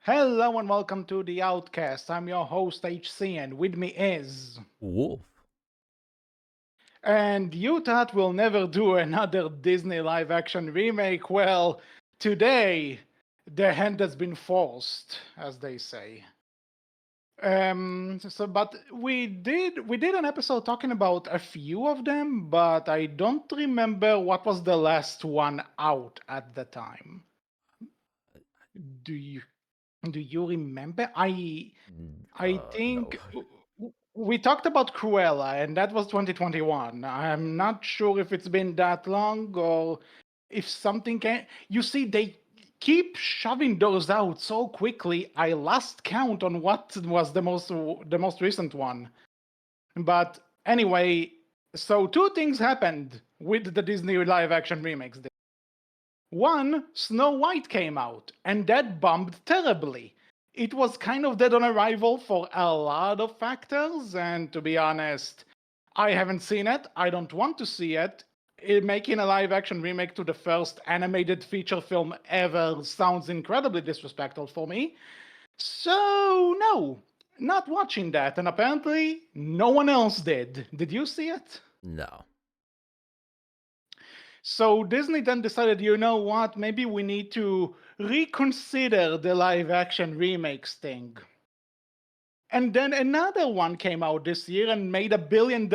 Hello and welcome to the Outcast. I'm your host HC, and with me is. Wolf. And you thought we'll never do another Disney live action remake? Well, today the hand has been forced, as they say. But we did an episode talking about a few of them, but I don't remember what was the last one out at the time. Do you do you remember? I No. think we talked about Cruella, and that was 2021. I'm not sure if it's been that long or if something can. You see, they keep shoving those out so quickly. I lost count on what was the most recent one. But anyway, so two things happened with the Disney live action remakes. One, Snow White came out, and that bombed terribly. It was kind of dead on arrival for a lot of factors, and to be honest, I haven't seen it. I don't want to see it. Making a live action remake to the first animated feature film ever sounds incredibly disrespectful for me. So, no, not watching that, and apparently no one else did. Did you see it? No. So Disney then decided, you know what, maybe we need to reconsider the live action remakes thing. And then another one came out this year and made $1 billion.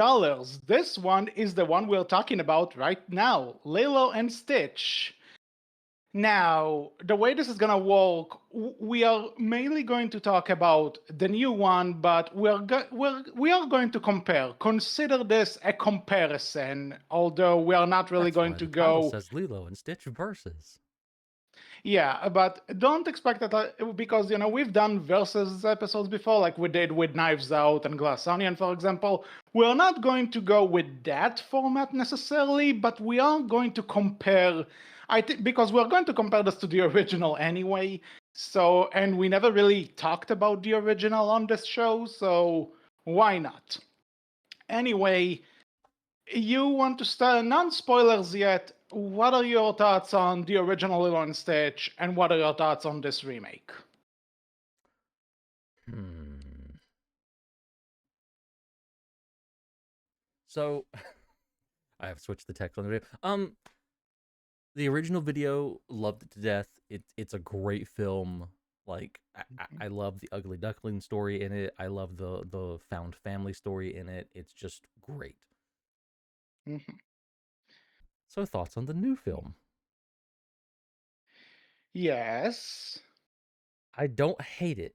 This one is the one we're talking about right now, Lilo and Stitch. Now, the way this is gonna work, we are mainly going to talk about the new one, but we are going to compare. Consider this a comparison, although we are not really That's going why to the title go. says Lilo and Stitch versus. Yeah, but don't expect that because we've done versus episodes before, like we did with Knives Out and Glass Onion, for example. We're not going to go with that format necessarily, but we are going to compare. I think because we're going to compare this to the original anyway. So, and we never really talked about the original on this show, so why not? Anyway, you want to start non-spoilers yet? What are your thoughts on the original Lilo and Stitch, and what are your thoughts on this remake? Hmm. So I have switched the text on the video. The original video, loved it to death. It's a great film. Like I love the ugly duckling story in it. I love the found family story in it. It's just great. Mhm. So thoughts on the new film? Yes. I don't hate it.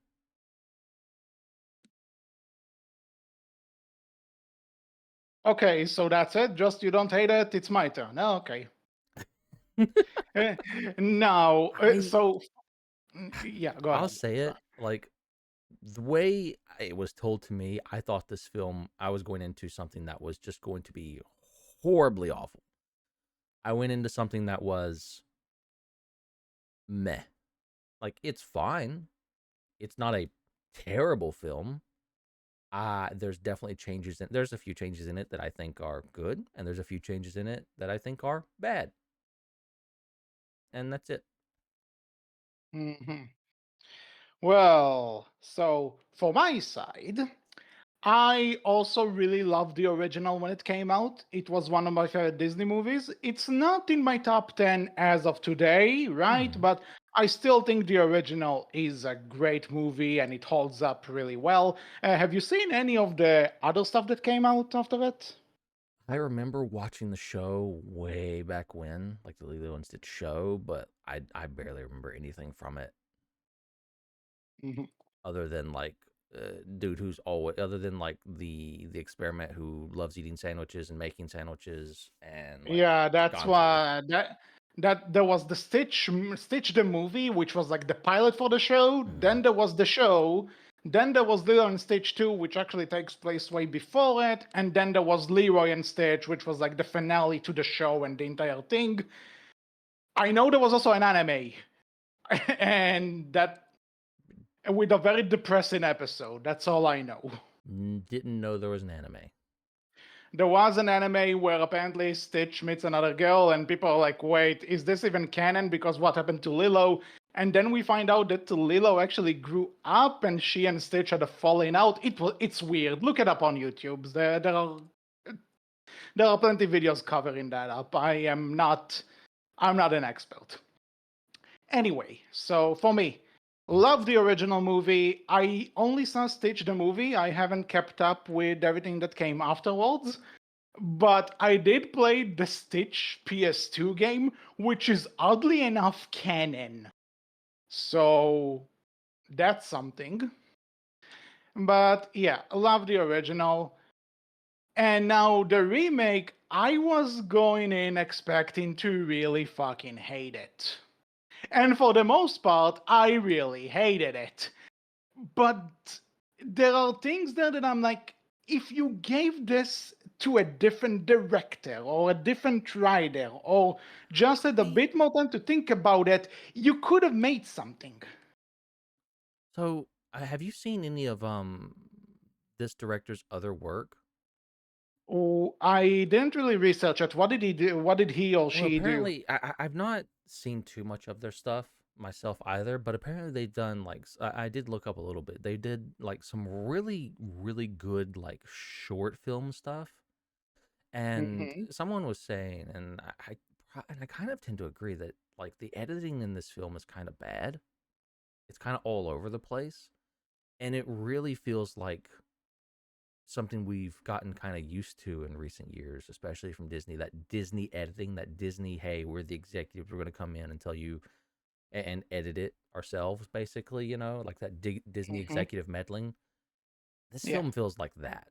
Okay, so that's it. Just you don't hate it. It's my turn. Oh, okay. Eh, Now, I yeah, go I'll ahead. say it like the way it was told to me, I thought this film, I was going into something that was just going to be horribly awful. I went into something that was meh. Like, it's fine. It's not a terrible film. There's definitely there's a few changes in it that I think are good, and there's a few changes in it that I think are bad. And that's it. Mhm. Well, so for my side, I also really loved the original when it came out. It was one of my favorite Disney movies. It's not in my top 10 as of today, right? Mhm. But I still think the original is a great movie and it holds up really well. Have you seen any of the other stuff that came out after it? I remember watching the show way back when, like the Lilo and Stitch show, but I barely remember anything from it. Mhm. Other than like dude who's always other than like the experiment who loves eating sandwiches and making sandwiches and like Yeah, that's gone through. why that there was the Stitch the movie, which was like the pilot for the show. Then Mhm. there was the show. Then there was Lilo and Stitch 2, which actually takes place way before it. And then there was Leroy and Stitch, which was like the finale to the show and the entire thing. I know there was also an anime, and that with a very depressing episode. That's all I know. Didn't know there was an anime. There was an anime where apparently Stitch meets another girl, and people are like, wait, is this even canon? Because what happened to Lilo? And then we find out that Lilo actually grew up and she and Stitch had a falling out. It's weird. Look it up on YouTube. There are plenty of videos covering that up. I'm not an expert. Anyway, so for me, love the Interesting. original movie. I only saw Stitch the movie. I haven't kept up with everything that came afterwards. But I did play the Stitch PS2 game, which is oddly enough canon. So that's something. But yeah, love the original. And now the remake, I was going in expecting to really fucking hate it. And for the most part, I really hated it. But there are things there that I'm like, if you gave this to a different director or a different writer or just had a See, bit more time to think about it, you could have made something. so have you seen any of this director's other work? Oh, I didn't really research it. What did he do? What did he or Well, she do? apparently, I've not seen too much of their stuff myself either, but apparently they've done like I did look up a little bit. They did like some really really good like short film stuff, and Hmm. someone was saying, and I kind of tend to agree that like the editing in this film is kind of bad. It's kind of all over the place, and it really feels like something we've gotten kind of used to in recent years, especially from Disney. That Disney editing, that Disney, hey, we're the executives, we're going to come in and tell you and edit it ourselves, basically, like that Disney Hmm. executive meddling. This Yeah. film feels like that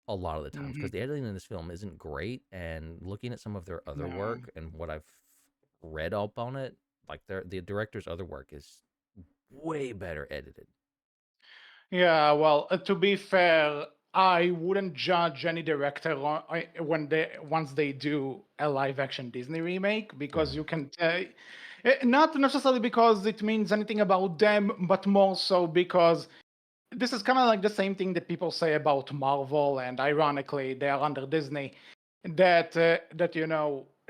a lot of the times Hmm. because the editing in this film isn't great. And looking at some of their other No. work and what I've read up on it, like the director's other work is way better edited. Yeah, well, to be fair, I wouldn't judge any director when they once they do a live action Disney remake because Mm-hmm. you can not necessarily because it means anything about them, but more so because this is kind of like the same thing that people say about Marvel, and ironically, they are under Disney. That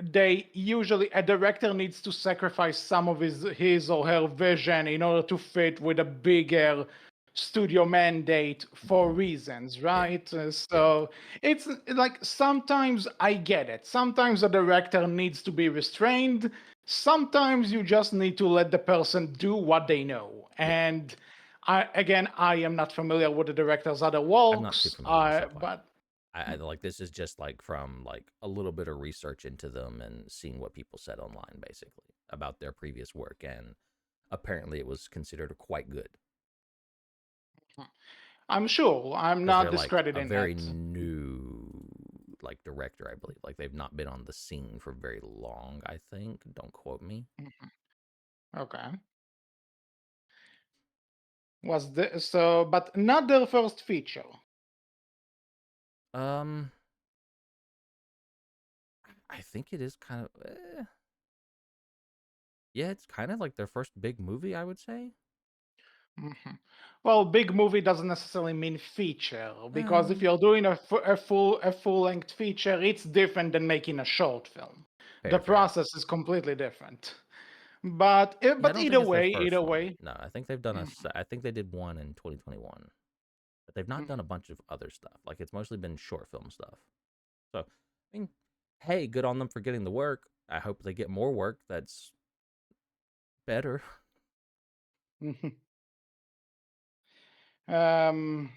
they usually a director needs to sacrifice some of his or her vision in order to fit with a bigger studio mandate for Mm-hmm. reasons, Yeah. right? Yeah. So it's like sometimes I get it. Sometimes a director needs to be restrained. Sometimes you just need to let the person do what they know. Yeah. And I am not familiar with the director's other I'm not too works, familiar myself either. but I like this is just like from like a little bit of research into them and seeing what people said online basically about their previous work, and apparently it was considered quite good I'm sure I'm because not they're like a discrediting very that. new like director, I believe. Like they've not been on the scene for very long, I think. Don't quote me. Mhm. Okay. Was the so, but not their first feature. Um, I think it is kind of yeah, it's kind of like their first big movie, I would say. Mhm. Well, big movie doesn't necessarily mean feature because if Um, you're doing a full length feature, it's different than making a short film. The fair, fair. process is completely different. Yeah, I But don't think it's their either first one. way. No, I think they've done Mhm. I think they did one in 2021, but they've not done Mhm. a bunch of other stuff. Like it's mostly been short film stuff. So, I mean, hey, good on them for getting the work. I hope they get more work that's better. Mhm.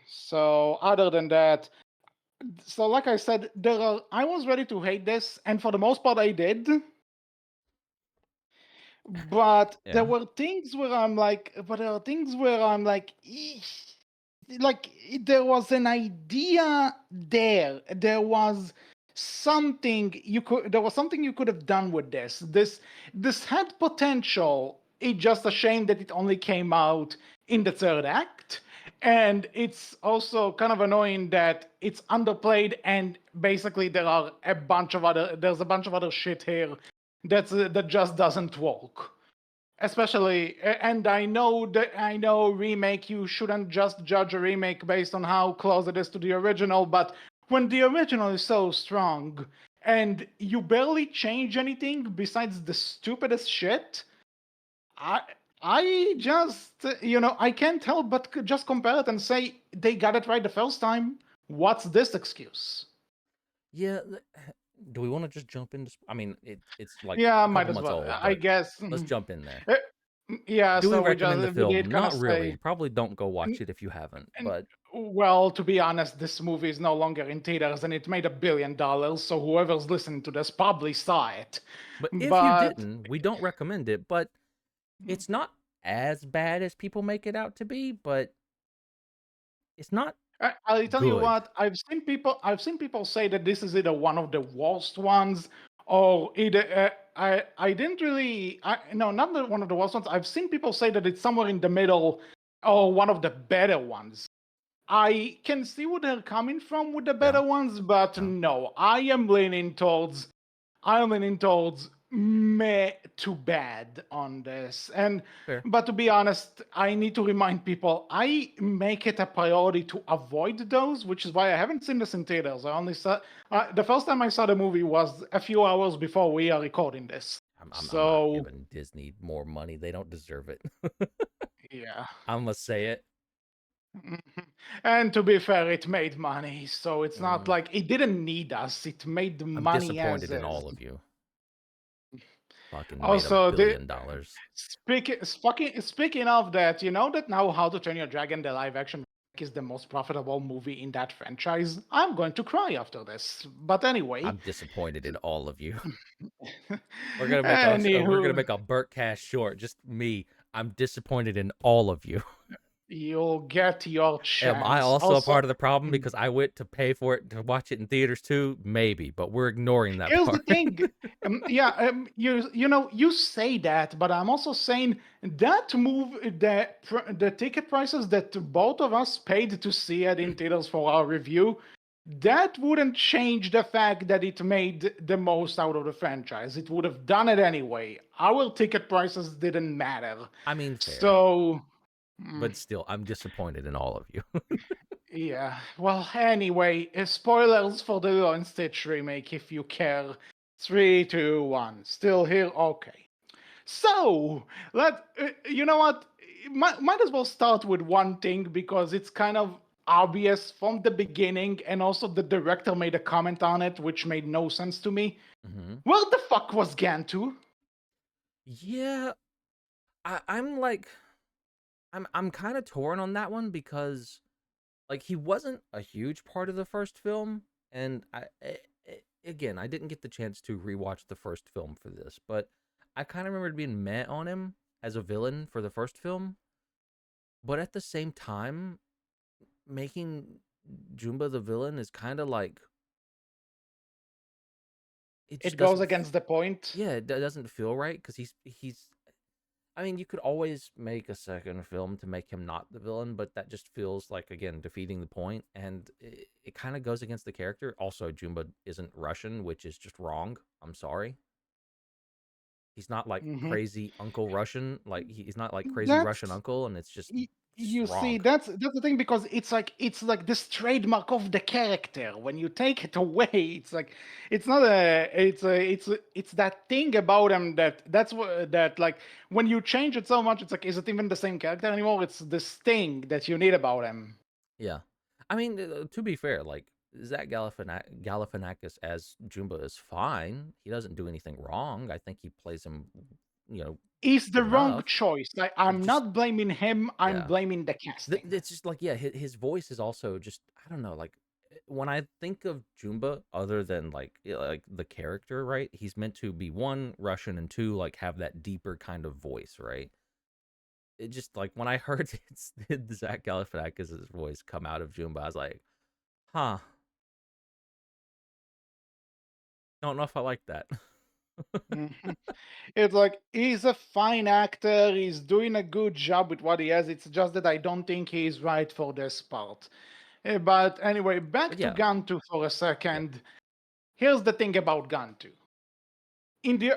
So other than that, so like I said, I was ready to hate this, and for the most part, I did. But there Yeah. were things where I'm like, but there are things where I'm like, "Eesh." Like there was an idea there. There was something you could have done with this. This had potential. It's just a shame that it only came out in the third act. And it's also kind of annoying that it's underplayed and basically there's a bunch of other shit here that just doesn't work. And I know remake, you shouldn't just judge a remake based on how close it is to the original, but when the original is so strong and you barely change anything besides the stupidest shit, I I just, I can't help but just compare it and say they got it right the first time. What's this excuse? Yeah, do we want to just jump into? I mean, it's like Yeah, a might couple as months well. old, I but guess. let's jump in there. Eh, Yeah, Do we so recommend the we did film? kind of Not really. say, Probably don't go watch n- it if you haven't. n- But well, to be honest, this movie is no longer in theaters and it made $1 billion. So whoever's listening to this probably saw it. if you But didn't, we don't recommend it. But it's not as bad as people make it out to be. But it's not I'll tell you good. what, I've seen people say that this is either one of the worst ones or either I didn't really no, not one of the worst ones. I've seen people say that it's somewhere in the middle or one of the better ones. I can see where they're coming from with the Yeah. better ones, but No. no, I'm leaning towards meh too bad on this. And Fair. but to be honest, I need to remind people I make it a priority to avoid those, which is why I haven't seen this in theaters. I only saw the first time I saw the movie was a few hours before we are recording this. I'm not So giving Disney more money. They don't deserve it. yeah. I'm gonna say it. Mhm. And to be fair, it made money, so it's not Mm, like it didn't need us. It made I'm money as disappointed in is. all of you. Fucking made a Also, billion dollars. speaking of that, you know that now How to Train Your Dragon, the live action is the most profitable movie in that franchise. I'm going to cry after this. But anyway, I'm disappointed in all of you. We're gonna anywho, make a Berkcast short. Just me. I'm disappointed in all of you. you'll get your Am I chance. also a Also, part of the problem because I went to pay for it to watch it in theaters too? Maybe, but we're ignoring that here's the part. thing. Yeah, you say that, but I'm also saying that the ticket prices that both of us paid to see it in theaters for our review, that wouldn't change the fact that it made the most out of the franchise. It would have done it anyway. Our ticket prices didn't matter. I mean, fair, So, mm, but still, I'm disappointed in all of you. yeah. Well, anyway, spoilers for the Lilo and Stitch remake if you care. 3, 2, 1. Still here? Okay. So, you know what? Might as well start with one thing because it's kind of obvious from the beginning, and also the director made a comment on it, which made no sense to me. hmm Where the fuck was Gantu? Yeah, I'm like, I'm kind of torn on that one because like he wasn't a huge part of the first film, and again, I didn't get the chance to rewatch the first film for this, but I kind of remembered being met on him as a villain for the first film, but at the same time, making Jumba the villain is kind of like it just It goes doesn't. against the point. Yeah, it doesn't feel right because he's. I mean, you could always make a second film to make him not the villain, but that just feels like again defeating the point, and it kind of goes against the character. Also, Jumba isn't Russian, which is just wrong. I'm sorry. He's not like Hmm. crazy Uncle Russian. Like he's not like crazy Russian That's uncle, and it's just you see, wrong. that's the thing because it's like this trademark of the character. When you take it away, it's like it's not a it's that thing about him that's what that like when you change it so much, it's like is it even the same character anymore? It's this thing that you need about him. Yeah, I mean, to be fair, like Zach Galifianakis as Jumba is fine. He doesn't do anything wrong. I think he plays him, you know, Is the good wrong enough. choice. But I'm it just not blaming him. I'm yeah, blaming the casting. it's just like yeah, his voice is also just I don't know like when I think of Jumba, other than like like the character, right? He's meant to be one Russian and two like have that deeper kind of voice, right? It just like when I heard Zach Galifianakis' voice come out of Jumba, I was like, huh, don't know if I like that. Mhm. It's like he's a fine actor. He's doing a good job with what he has. It's just that I don't think he's right for this part. But anyway, But back to yeah, Gantu for a yeah, second. Here's the thing about Gantu.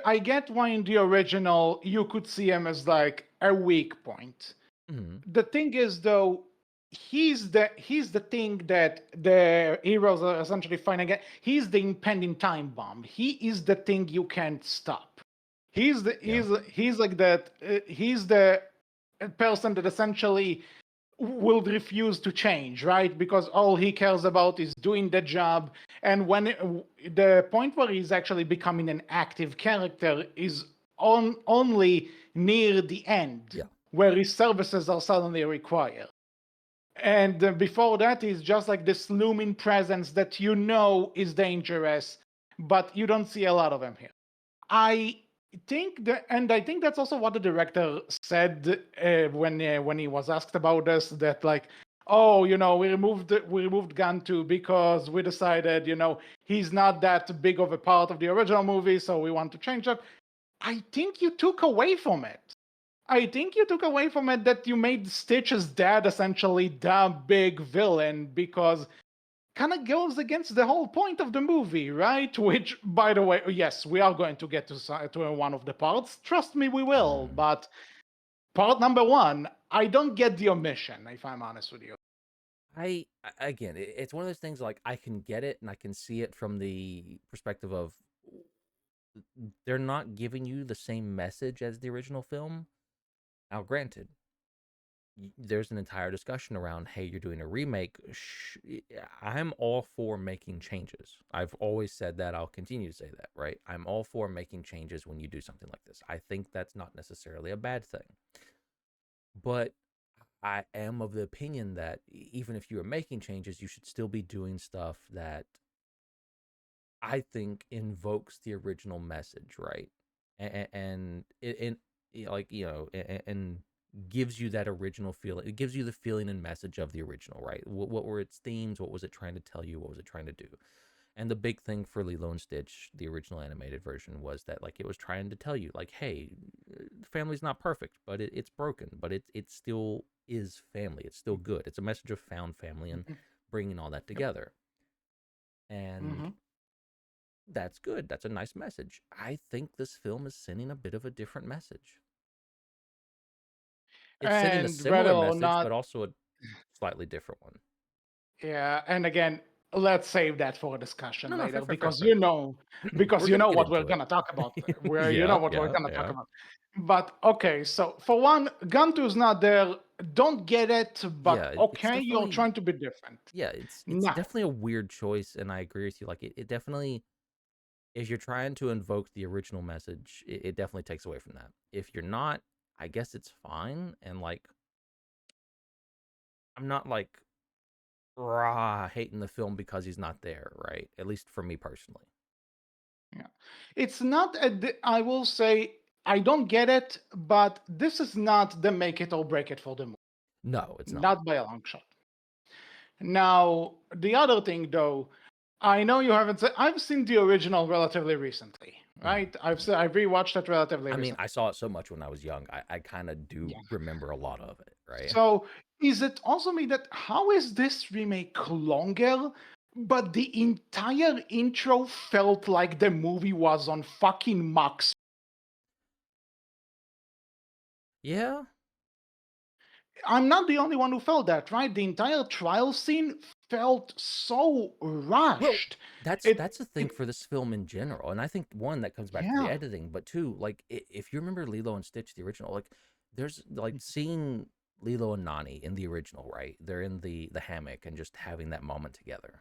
I get why in the original you could see him as like a weak point. hmm The thing is though, he's the thing that the heroes are essentially fighting against. He's the impending time bomb. He is the thing you can't stop. He's the yeah, he's like that. He's the a person that essentially will refuse to change, right? Because all he cares about is doing the job. And the point where he's actually becoming an active character is only near the end, Yeah. where his services are suddenly required. And before that is just like this looming presence that you know is dangerous, but you don't see a lot of him here. I think that, and I think that's also what the director said when he was asked about this. That like, oh, we removed Gantu because we decided, he's not that big of a part of the original movie, so we want to change that. I think you took away from it. I think you took away from it that you made Stitch's dad essentially the big villain because kind of goes against the whole point of the movie, right? Which, by the way, yes, we are going to get to one of the parts. Trust me, we will. Mm. But part number one, I don't get the omission, if I'm honest with you. Again, it's one of those things like I can get it and I can see it from the perspective of they're not giving you the same message as the original film. Now, granted, there's an entire discussion around, hey, you're doing a remake. I'm all for making changes. I've always said that. I'll continue to say that, right? I'm all for making changes when you do something like this. I think that's not necessarily a bad thing. But I am of the opinion that even if you are making changes, you should still be doing stuff that I think invokes the original message, right? And like and gives you that original feeling. It gives you the feeling and message of the original, right? What were its themes? What was it trying to tell you? What was it trying to do? And the big thing for Lilo and Stitch, the original animated version, was that like it was trying to tell you, like, hey, the family's not perfect, but it's broken, but it still is family. It's still good. It's a message of found family and bringing all that Yep. together. And Hmm. that's good. That's a nice message. I think this film is sending a bit of a different message. It's sending a And whether similar or message, not, but also a slightly different one. yeah, and again, let's save that for a No, discussion no, fair, later fair, fair, because fair. because We're you gonna know get what we're into it. gonna talk about. Where you know Yeah, what we're yeah, gonna talk yeah. about. But okay, so for one, Gantu's not there. Don't get it, but Yeah, it's okay, you're definitely trying to be different. yeah, it's Now, definitely a weird choice, and I agree with you. Like it definitely, if you're trying to invoke the original message, it definitely takes away from that. If you're not, I guess it's fine. And like, I'm not like rah hating the film because he's not there, right? At least for me personally. yeah, it's not. I will say I don't get it, but this is not the make it or break it for the movie. No, it's not. Not by a long shot. Now, the other thing, though, I know you haven't said. I've seen the original relatively recently, Mhm, right? I've mhm. se- I've rewatched it relatively I mean, I recently. saw it so much when I was young. I kind of do Yeah. remember a lot of it, right? So, is it also me that how is this remake longer, but the entire intro felt like the movie was on fucking Max? Yeah. I'm not the only one who felt that, right? The entire trial scene felt so Well, rushed. It, that's a thing it for this film in general, and I think one that comes back to the yeah. editing, but two, like if you remember Lilo and Stitch, the original, like there's like seeing Lilo and Nani in the original, right? They're in the hammock and just having that moment together.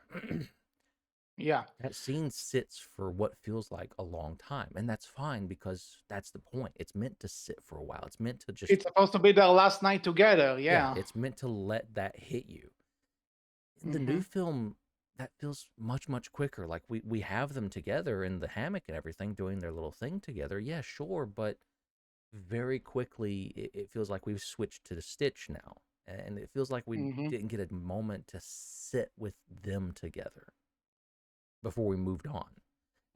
Yeah. That scene sits for what feels like a long time, and that's fine because that's the point. It's meant to sit for a while. It's meant to just It's supposed to be their last night together. yeah, Yeah. it's meant to let that hit you. In the new Hmm. film, that feels much much quicker. Like we have them together in the hammock and everything doing their little thing together. Yeah, sure, but very quickly it feels like we've switched to the Stitch now, and it feels like we Hmm. didn't get a moment to sit with them together before we moved on.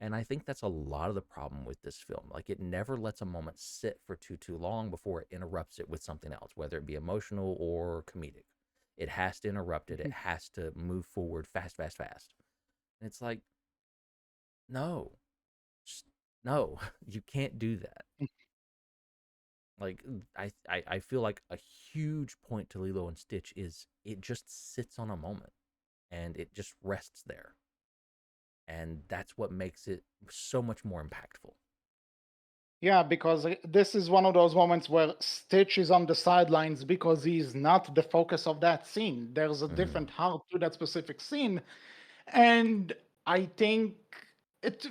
And I think that's a lot of the problem with this film. Like it never lets a moment sit for too long before it interrupts it with something else, whether it be emotional or comedic. It has to interrupt it. It has to move forward fast, fast, fast. And it's like, no, just, no, you can't do that. Like I feel like a huge point to Lilo and Stitch is it just sits on a moment and it just rests there. And that's what makes it so much more impactful. Yeah, because this is one of those moments where Stitch is on the sidelines because he's not the focus of that scene. There's a Mm, different heart to that specific scene. And I think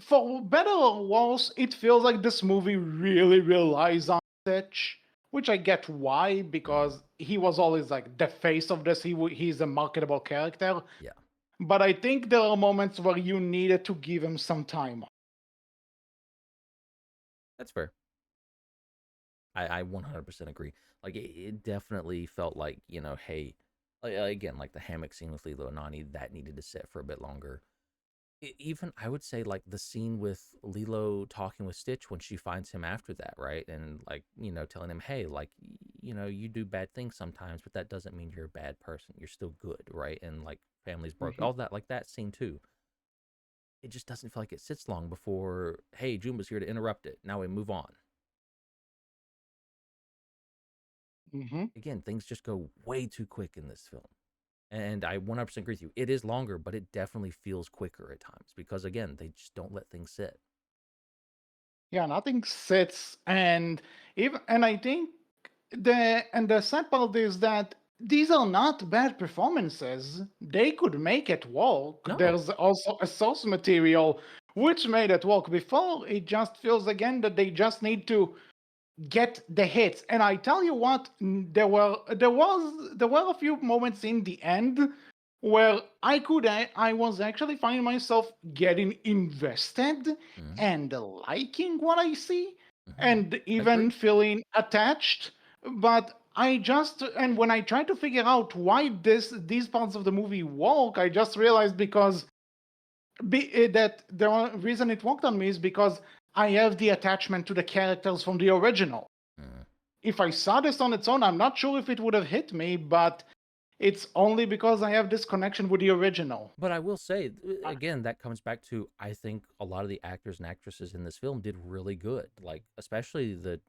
for better or worse, it feels like this movie really relies on Stitch, which I get why, mm, because he was always like the face of this. He's a marketable character. yeah, But I think there are moments where you needed to give him some time. that's fair. I 100% agree. Like it definitely felt like, hey, again, like the hammock scene with Lilo and Nani, that needed to sit for a bit longer. Even I would say like the scene with Lilo talking with Stitch when she finds him after that, right? And like, telling him, hey, like, you do bad things sometimes, but that doesn't mean you're a bad person. You're still good, right? And like families broke, Mhm. all that, like that scene too. It just doesn't feel like it sits long before, hey, Jumba's here to interrupt it. Now we move on. Mhm. Again, things just go way too quick in this film. And I 100% agree with you. It is longer, but it definitely feels quicker at times because, again, they just don't let things sit. Yeah, nothing sits, and I think the sad part is that these are not bad performances. They could make it work. No. There's also a source material which made it work before. It just feels again that they just need to get the hits. And I tell you what, there were a few moments in the end where I was actually finding myself getting invested Hmm. and liking what I see Hmm. and I agree. even feeling attached. But I just and when I tried to figure out why these parts of the movie work, I just realized that the reason it worked on me is because I have the attachment to the characters from the original. Mm. If I saw this on its own, I'm not sure if it would have hit me, but it's only because I have this connection with the original. But I will say, Uh, again, that comes back to I think a lot of the actors and actresses in this film did really good. Like, especially the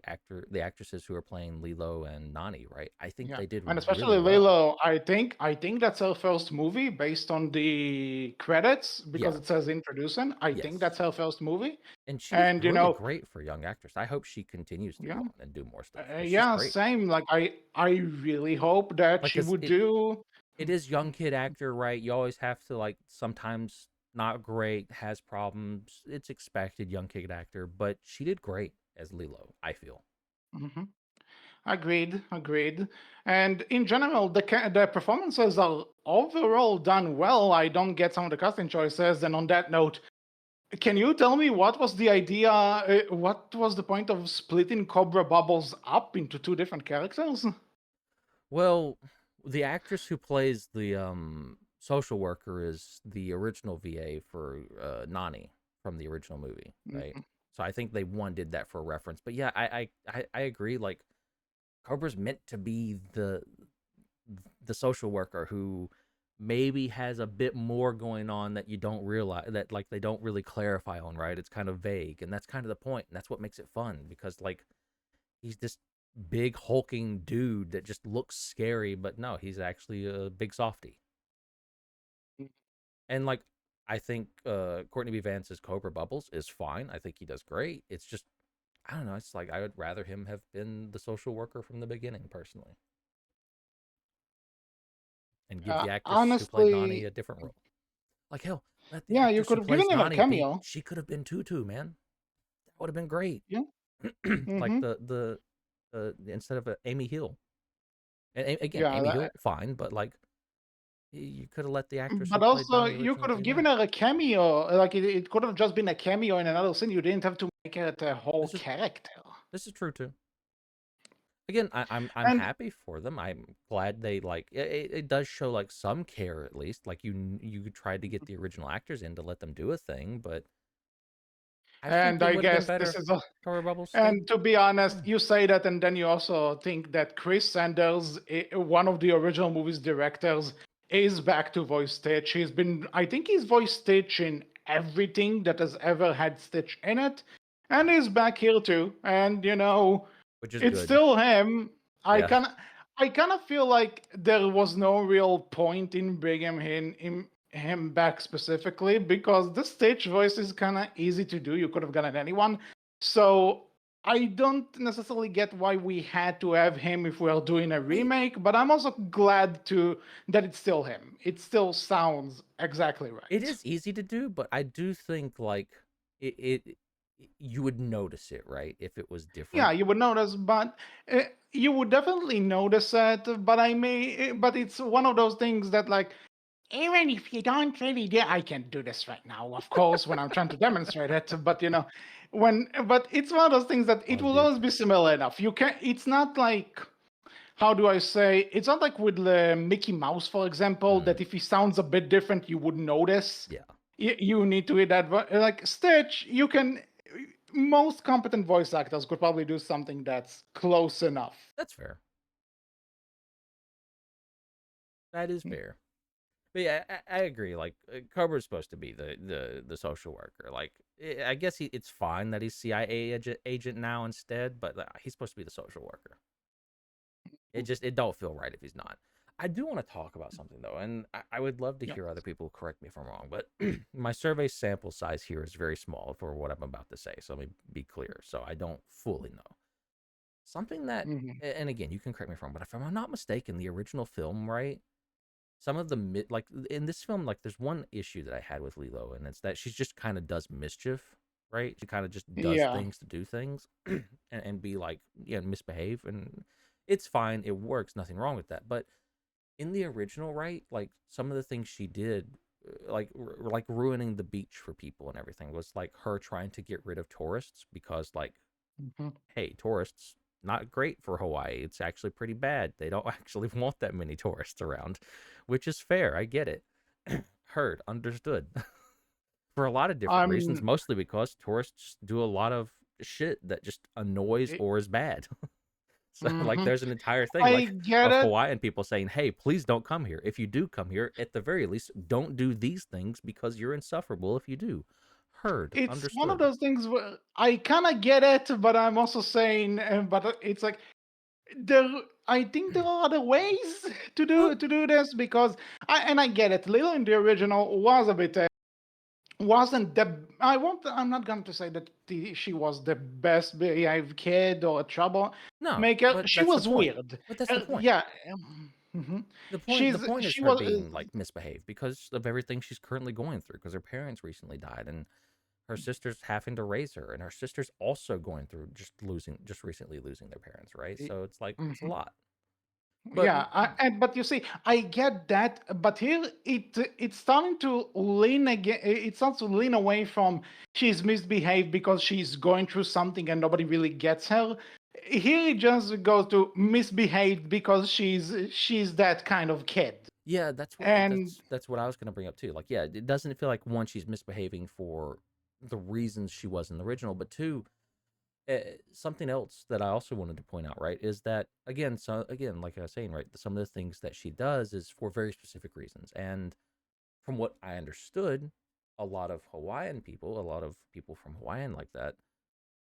actresses who are playing Lilo and Nani, right? I think yeah, they did and really especially well. Lilo, I think that's her first movie based on the credits because Yeah. it says introducing. I think Yes. that's her first movie, And she did and really great for a young actress. I hope she continues to go yeah, on and do more stuff because she's yeah, great. same. Like I really hope that Like, she cause would do. it is young kid actor, right? You always have to like sometimes not great, has problems. It's expected, young kid actor, but she did great as Lilo, I feel. Mhm. Agreed, agreed. And in general, the performances are overall done well. I don't get some of the casting choices. And on that note, can you tell me what was the idea? What was the point of splitting Cobra Bubbles up into two different characters? Well, the actress who plays the social worker is the original VA for Nani from the original movie, right? Mm, So I think they one did that for a reference. But yeah, I agree. Like Cobra's meant to be the social worker who maybe has a bit more going on that you don't realize, that like they don't really clarify on, right? It's kind of vague, and that's kind of the point, and that's what makes it fun because like he's this big hulking dude that just looks scary, but no, he's actually a big softy. mm. And like I think Courtney B. Vance's Cobra Bubbles is fine. I think he does great. It's just I don't know, it's like I would rather him have been the social worker from the beginning personally and give the actress who played Nani Honestly, a different role. Like hell, let the yeah, you actress could who have given plays him a Nani be. cameo. She could have been Tutu, man. That would have been great. Yeah. Like Hmm. the instead of Amy Hill. And again, Yeah. Amy Hill, fine, but like you could have let the actress who But played also, Nani you originally could have do given that. her a cameo. Like it could have just been a cameo in another scene. You didn't have to make it a whole This is character. this is true too. Again, I'm And happy for them. I'm glad they like it does show like some care at least. Like you tried to get the original actors in to let them do a thing, but I think and it I would have been guess better this if is a Cover Bubbles stayed and to be honest, still. you say that, and then you also think that Chris Sanders, one of the original movie's directors, is back to voice Stitch. I think he's voiced Stitch in everything that has ever had Stitch in it, and he's back here too. And Which is it's good. still him. I Yeah. kind of, I kind of feel like there was no real point in bringing him back specifically because the Stitch voice is kind of easy to do. You could have gotten anyone. So I don't necessarily get why we had to have him if we are doing a I remake, but I'm also glad to that it's still him. It still sounds exactly It right. is easy to do, but I do think like it you would notice it, right, if it was Yeah, different. you would notice, but you would definitely notice it. But but it's one of those things that, like, even if you don't really do, I can do this right now, of course, when I'm trying to demonstrate it. But but it's one of those things that it Oh, will dude. always be similar enough. You can. It's not like, how do I say? It's not like with Mickey Mouse, for example, Mm, that if he sounds a bit different, you would notice. yeah, You need to hit that. Like Stitch, you can. Most competent voice actors could probably do something that's close enough. that's fair. That is fair. But yeah, I agree. Like Cobra's supposed to be the social worker. Like I guess it's fine that he's CIA agent now instead, but he's supposed to be the social worker. It don't feel right if he's not. I do want to talk about something though, and I would love to Yeah. hear other people correct me if I'm wrong. But my survey sample size here is very small for what I'm about to say. So let me be clear, so I don't fully know something that. Hmm. And again, you can correct me if I'm wrong, but if I'm not mistaken, the original film, right? Some of the like in this film, like there's one issue that I had with Lilo, and it's that she just kind of does mischief, right? She kind of just does Yeah. things to do things, and be like, misbehave, and it's fine, it works, nothing wrong with that. But in the original, right, like some of the things she did, like ruining the beach for people and everything, was like her trying to get rid of tourists because, like, Hmm. hey, tourists, not great for Hawaii. It's actually pretty bad. They don't actually want that many tourists around, which is fair. I get it. Heard, understood. For a lot of different reasons, I'm. mostly because tourists do a lot of shit that just annoys or is bad. So, like, Mm-hmm. there's an entire thing, I like, get of it. Hawaiian people saying, hey, please don't come here. If you do come here, at the very least, don't do these things because you're insufferable if you do. Heard, It's one of understood. those things where I kind of get it, but I'm also saying, but it's like there. I think there are other ways Well, to do this, because I get it. Lilo in the original was a bit wasn't the I won't I'm not going to say that she was the best behaved kid or a no, troublemaker. but She that's the was point. weird. But that's the point. Yeah. Mhm. The point is She her was being like misbehaved because of everything she's currently going through because her parents recently died and her sister's having to raise her and her sister's also going through just recently losing their parents, right? So it's like it's a Mhm. lot. But Yeah, but you see, I get that, but here it's starting to lean again. It starts to lean away from she's misbehaved because she's going through something and nobody really gets her. Here it just goes to misbehaved because she's that kind of kid. yeah, that's what And that's what I was going to bring up too. Like, yeah, it doesn't feel like one she's misbehaving for the reasons she was in the original, but two, uh, something else that I also wanted to point out, right, is that again, like I was saying, right, some of the things that she does is for very specific reasons, and from what I understood, a lot of Hawaiian people, a lot of people from Hawaiian like that,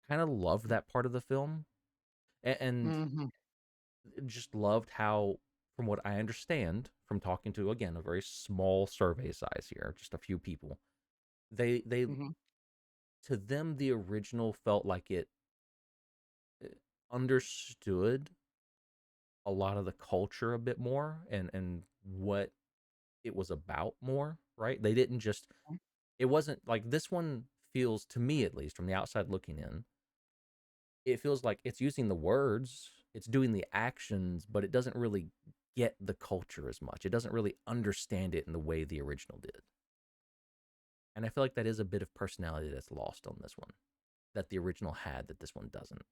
kind of loved that part of the film, and mhm, just loved how, from what I understand, from talking to again a very small survey size here, just a few people, they mhm, to them the original felt like it uh, understood a lot of the culture a bit more and what it was about more, right? They didn't just it wasn't like this one feels to me at least from the outside looking in, it feels like it's using the words, it's doing the actions, but it doesn't really get the culture as much. It doesn't really understand it in the way the original did. And I feel like that is a bit of personality that's lost on this one that the original had that this one doesn't.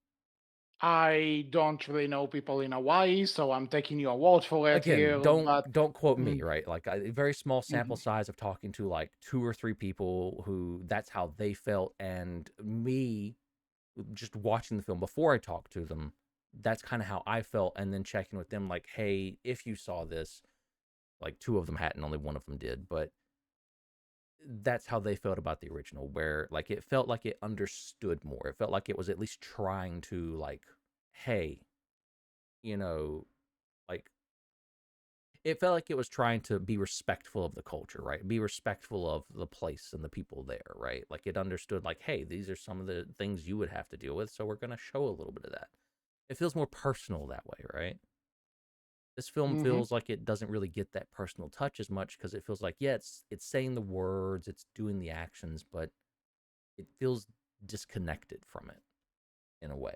I don't really know people in Hawaii, so I'm taking your word for it Again, here. don't But don't quote me, mm, right? Like a very small sample mhm. size of talking to like two or three people who that's how they felt, and me just watching the film before I talked to them, that's kind of how I felt, and then checking with them like, hey, if you saw this, like two of them hadn't, only one of them did, but that's how they felt about the original, where like it felt like it understood more. It felt like it was at least trying to like, hey, you know, like it felt like it was trying to be respectful of the culture, right? Be respectful of the place and the people there, right? Like it understood, like, hey, these are some of the things you would have to deal with, so we're going to show a little bit of that. It feels more personal that way, right? This film Hmm. feels like it doesn't really get that personal touch as much because it feels like, yeah, it's saying the words, it's doing the actions, but it feels disconnected from it in a way.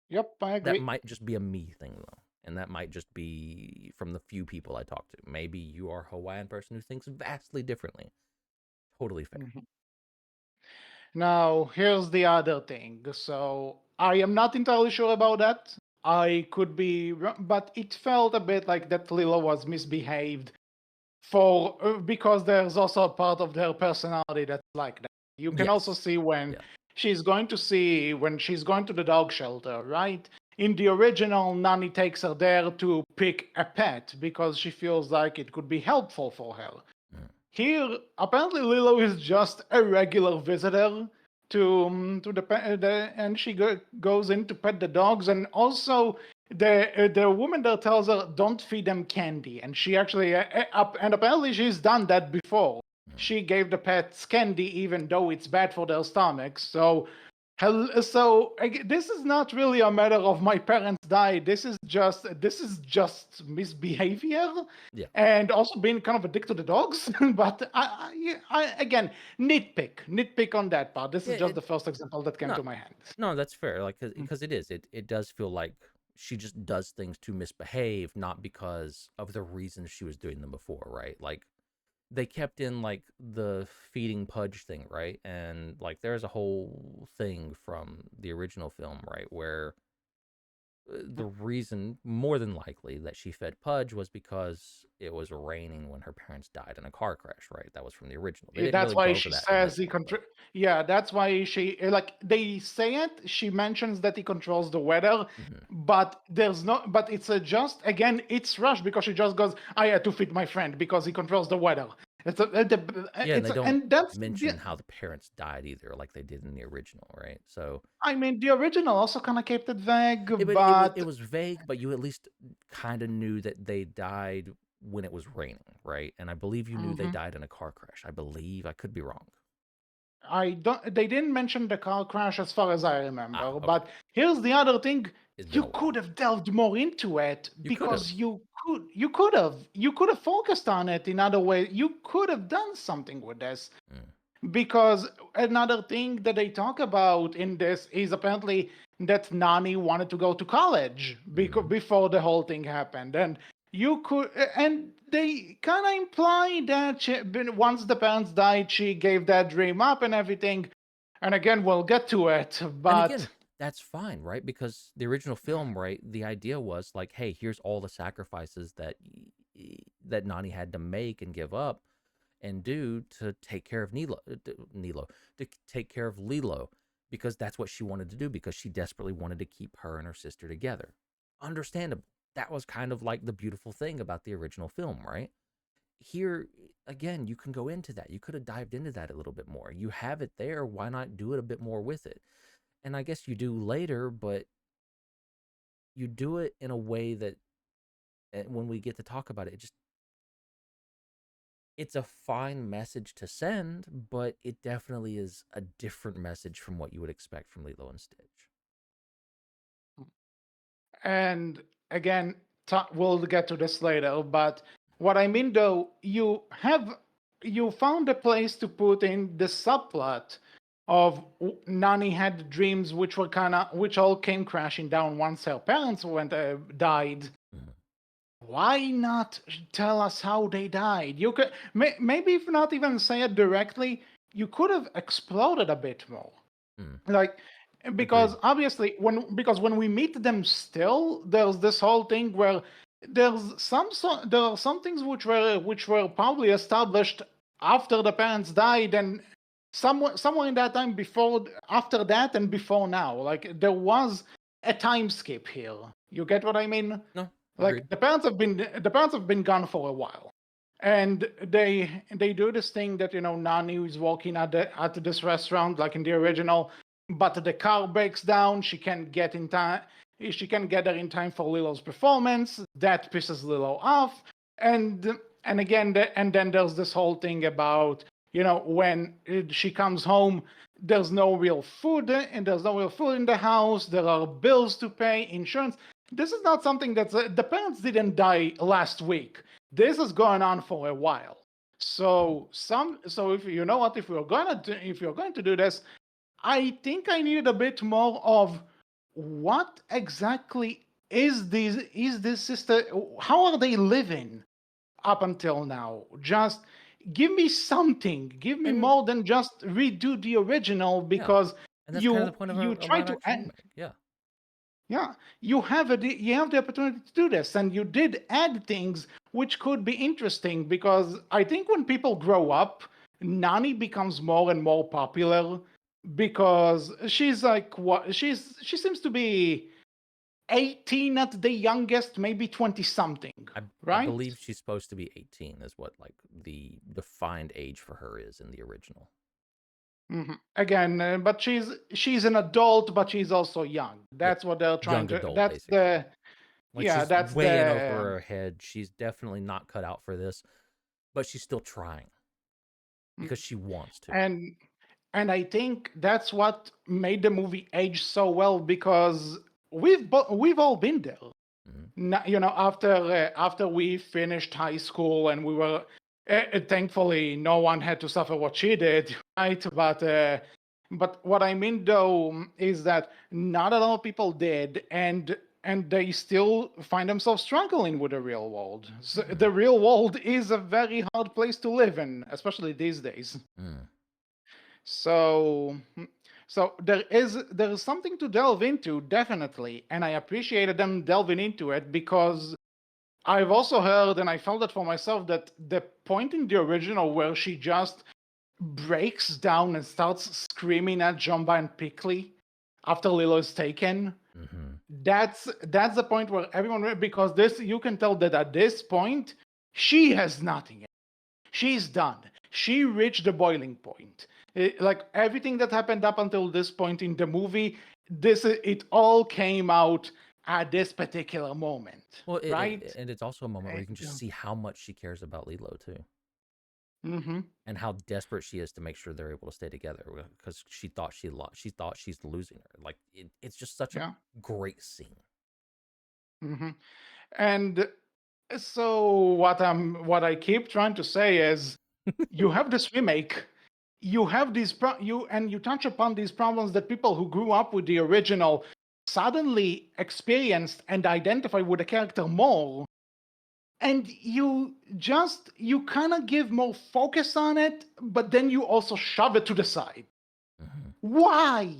Yep, I That agree. might just be a me thing though. And that might just be from the few people I talk to. Maybe you are a Hawaiian person who thinks vastly differently. Totally fair. Mhm. Now, here's the other thing. So, I am not entirely sure about that. I could be, but it felt a bit like that Lilo was misbehaved for because there's also a part of their personality that's like that. You can also Yes. see when Yeah. she's going to the dog shelter, right? In the original, Nani takes her there to pick a pet because she feels like it could be helpful for her. Mm. Here, apparently, Lilo is just a regular visitor to and she goes in to pet the dogs, and also the woman there tells her don't feed them candy, and she actually and apparently she's done that before. Mm. She gave the pets candy even though it's bad for their stomachs. So this is not really a matter of my parents died. This is just misbehavior Yeah. and also being kind of a dick to the dogs. But again, nitpick on that part. This Yeah. is just the first example that came No, to my hand. no, that's fair. Like, because it is. It does feel like she just does things to misbehave, not because of the reasons she was doing them before, right? Like, they kept in like the feeding Pudge thing, right? And like there's a whole thing from the original film, right, where the reason, more than likely, that she fed Pudge was because it was raining when her parents died in a car crash, right? That was from the original. They didn't That's really why go over she that in says this he one, but control. Yeah, that's why she like they say it. She mentions that he controls the weather, mhm. but there's no. But it's a just again. It's rushed because she just goes. I had to feed my friend because he controls the weather. Yeah, and they don't And that's the. mention how the parents died either, like they did in the original, right? So I mean, the original also kind of kept it vague, it but was vague, but you at least kind of knew that they died when it was raining, right? And I believe you knew they mhm. died in a car crash. I believe I could be wrong. I don't. They didn't mention the car crash as far as I Ah, remember. okay. But here's the other thing: It's been you a could while. have delved more into it You could have. because you could have focused on it in other way. You could have done something with this Mm, because another thing that they talk about in this is apparently that Nani wanted to go to college mhm. before the whole thing happened, and you could, and they kind of imply that once the parents died, she gave that dream up and everything. And again, we'll get to it, And but again, that's fine, right? Because the original film, right, the idea was like, hey, here's all the sacrifices that that Nani had to make and give up and do to take care of Nilo, to take care of Lilo, because that's what she wanted to do because she desperately wanted to keep her and her sister together. Understandable. That was kind of like the beautiful thing about the original film, right? Here again, you can go into that. You could have dived into that a little bit more. You have it there. Why not do it a bit more with it? And I guess you do later, but you do it in a way that when we get to talk about it, it just it's a fine message to send, but it definitely is a different message from what you would expect from Lilo and Stitch. and again, we'll get to this later. But what I mean, though, you found a place to put in the subplot of Nani had dreams which all came crashing down once her parents went died. Mhm. Why not tell us how they died? You could maybe if not even say it directly, you could have explored a bit more. Mm. Like Agreed. because when we meet them still, there's this whole thing where there are some things which were probably established after the parents died and somewhere in that time before after that and before now. Like there was a time skip here. You get what I mean? No, Like agreed. the parents have been gone for a while, and they do this thing that Nani is walking at this restaurant like in the original, but the car breaks down. She can't get in time. she can get there in time for Lilo's performance. That pisses Lilo off, and again, and then there's this whole thing about when she comes home, there's no real food, and there's no real food in the house. There are bills to pay, insurance. This is not something that's the parents didn't die last week. This is going on for a while. So if you know what, if you're going to do this, I think I need a bit more of what exactly is this sister? How are they living up until now? Just give me something. Give me And more than just redo the original yeah, because and that's kind of you the point of you a try live to action remake. Yeah. yeah, you have the opportunity to do this, and you did add things which could be interesting because I think when people grow up, Nani becomes more and more popular because she's like what she seems to be 18 at the youngest, maybe 20 something, I right? believe she's supposed to be 18 is what like the defined age for her is in the original. Again, but she's an adult, but she's also young. Yeah. That's what they're trying Young to. adult, That's basically. the Like yeah. she's That's way in over the her head. She's definitely not cut out for this, but she's still trying mm, because she wants to. and and I think that's what made the movie age so well because we've all been there. Mhm. After we finished high school and we were thankfully no one had to suffer what she did, right? But what I mean though is that not a lot of people did, and they still find themselves struggling with the real world. So Mhm. the real world is a very hard place to live in, especially these days. Mm. So, so there is something to delve into, definitely, and I appreciated them delving into it because I've also heard and I felt it for myself that the point in the original where she just breaks down and starts screaming at Jumba and Pickley after Lilo is taken, Mhm. that's the point where everyone, because this you can tell that at this point she has nothing. She's done. She reached the boiling point. Like everything that happened up until this point in the movie, it all came out at this particular moment, Well, right? and it's also a moment where you can just Yeah. see how much she cares about Lilo too, Mm-hmm. and how desperate she is to make sure they're able to stay together because she thought she's losing her. Like it's just such a Yeah. great scene. Mm-hmm. And so what I keep trying to say is, you have this remake, you have you touch upon these problems that people who grew up with the original suddenly experienced and identify with the character more, and you kind of give more focus on it, but then you also shove it to the side. Mhm. Why?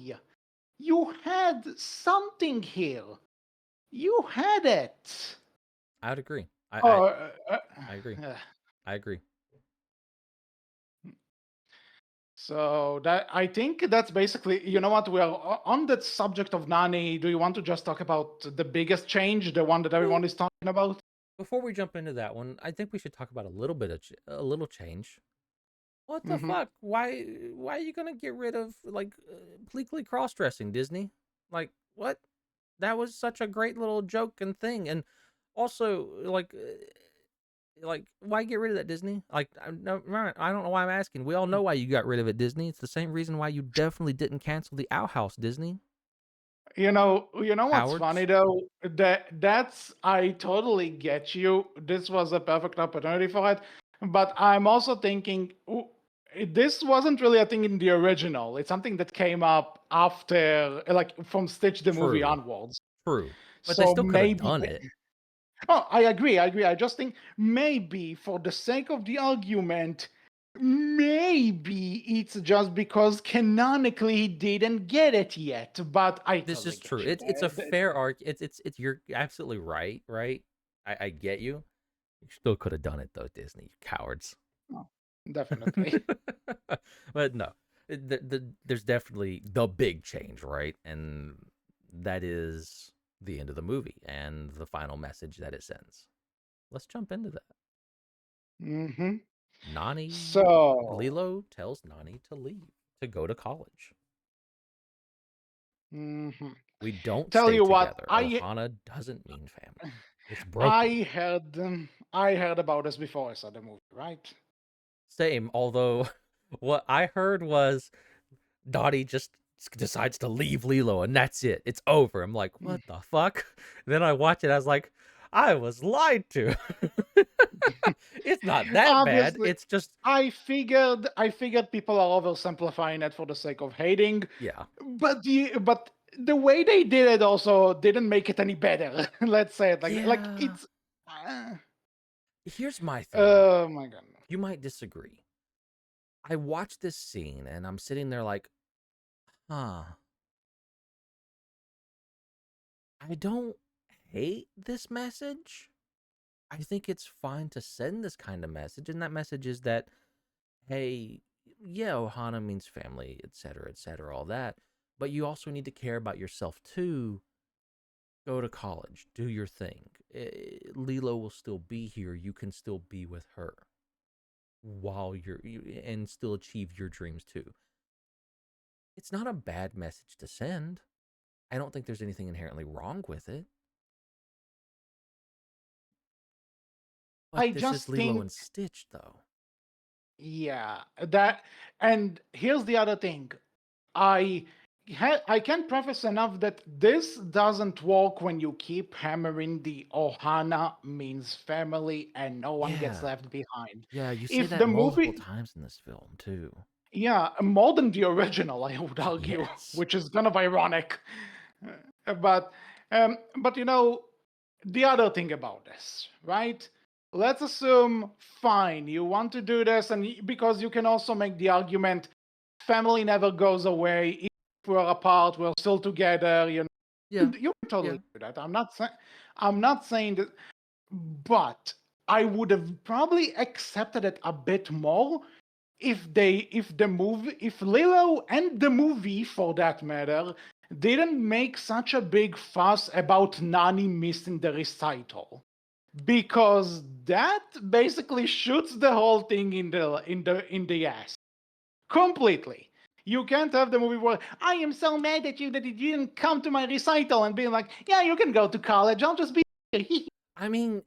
You had something here. You had it. I would agree. Oh, I agree. uh, I agree. so that I think that's basically, you know what, we are on that subject of Nani. Do you want to just talk about the biggest change, the one that Well, everyone is talking about? before we jump into that one, I think we should talk about a little bit of a little change. What the Hmm. fuck? Why are you gonna get rid of like bleakly cross dressing, Disney? Like what? That was such a great little joke and thing, and also like why get rid of that, Disney? Like no, I don't know why I'm asking. We all know why you got rid of it, Disney. It's the same reason why you definitely didn't cancel the Outhouse, Disney. You know what's funny Cowards. though? That's I totally get you. This was a perfect opportunity for it, but I'm also thinking this wasn't really a thing in the original. It's something that came up after, like from Stitch the movie True, onwards. true. But they So still could have maybe. done it. Oh, I agree. I agree. I just think maybe for the sake of the argument, maybe it's just because canonically he didn't get it yet. But I This totally is true. get you. It's a fair arc. It's you're absolutely right, right? I get you. You still could have done it though, Disney, you cowards. Oh, definitely. But no, there's definitely the big change, right? And that is the end of the movie and the final message that it sends. Let's jump into that. Hmm. Nani, So, Lilo tells Nani to leave to go to college. hmm We don't Tell stay you what, together. I Ohana doesn't mean family. It's broken. I heard about this before I saw the movie, right? Same, although what I heard was Dottie just decides to leave Lilo and that's it. It's over. I'm like, Mm. what the fuck? Then I watch it, I was like, I was lied to. It's not that bad. Obviously, It's just I figured people are oversimplifying it for the sake of hating, yeah. but the way they did it also didn't make it any better. Let's say it like Yeah. it's. Uh, Here's my thing. oh my god. You might disagree. I watched this scene and I'm sitting there like, huh. I don't hate this message. I think it's fine to send this kind of message, and that message is that, hey, yeah, Ohana means family, etc., all that, but you also need to care about yourself too. Go to college, do your thing. Lilo will still be here. You can still be with her while and still achieve your dreams too. It's not a bad message to send. I don't think there's anything inherently wrong with it. But I this is just Lilo think, and Stitch, though. yeah, that. And here's the other thing. I I can preface enough that this doesn't work when you keep hammering the Ohana means family and no one gets Yeah, left behind. yeah, you say If that the multiple movie, times in this film too. yeah, more than the original, I would argue, Yes. which is kind of ironic. But the other thing about this, right? Let's assume, fine, you want to do this, and because you can also make the argument, family never goes away. Even if we're apart, we're still together. Yeah, You can totally yeah, do that. I'm not saying that, but I would have probably accepted it a bit more if Lilo and the movie for that matter didn't make such a big fuss about Nani missing the recital, because that basically shoots the whole thing in the ass completely. You can't have the movie where I am so mad at you that you didn't come to my recital and being like, yeah, you can go to college, I'll just be here. I mean,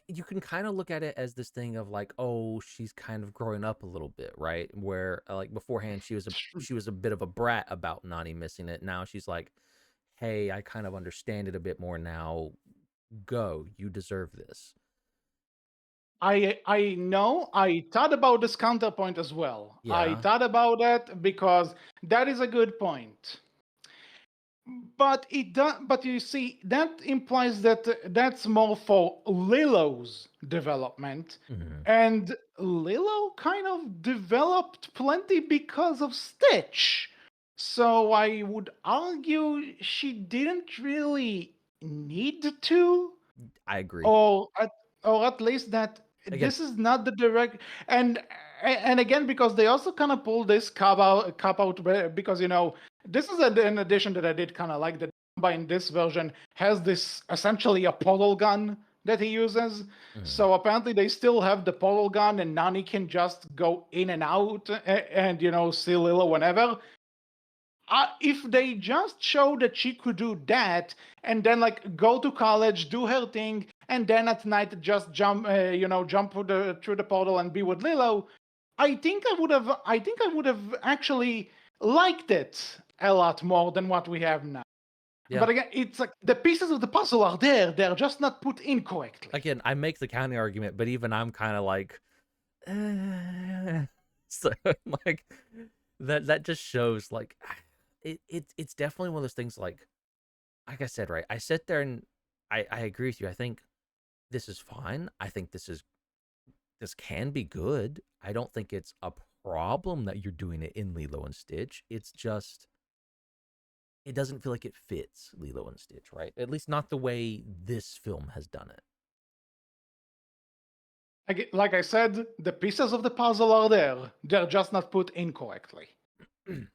you can kind of look at it as this thing of like, oh, she's kind of growing up a little bit, right? Where like beforehand she was a bit of a brat about Nani missing it. Now she's like, hey, I kind of understand it a bit more now. Go, you deserve this. I know. I thought about this counterpoint as well. I Yeah. thought about that because that is a good point. But it does. But you see, that implies that that's more for Lilo's development, Hmm. and Lilo kind of developed plenty because of Stitch. So I would argue she didn't really need to, I agree. or at least that Again, this is not the direct. And again, because they also kind of pull this cop out because this is an addition that I did kind of like. That Dumba in this version has this essentially a portal gun that he uses. mhm. So apparently they still have the portal gun, and Nani can just go in and out and see Lilo whenever. If they just show that she could do that and then like go to college, do her thing, and then at night just jump through the portal and be with Lilo, I think I would have actually liked it a lot more than what we have now. Yeah. But again, it's like the pieces of the puzzle are there; they're just not put in correctly. Again, I make the counter argument, but even I'm kind of like, so like that just shows like it's definitely one of those things like I said, right? I sit there and I agree with you. I think this is fine. I think this can be good. I don't think it's a problem that you're doing it in Lilo and Stitch. It's just it doesn't feel like it fits Lilo and Stitch, right? At least not the way this film has done Like I said, the pieces of the puzzle are there; they're just not put in correctly. it.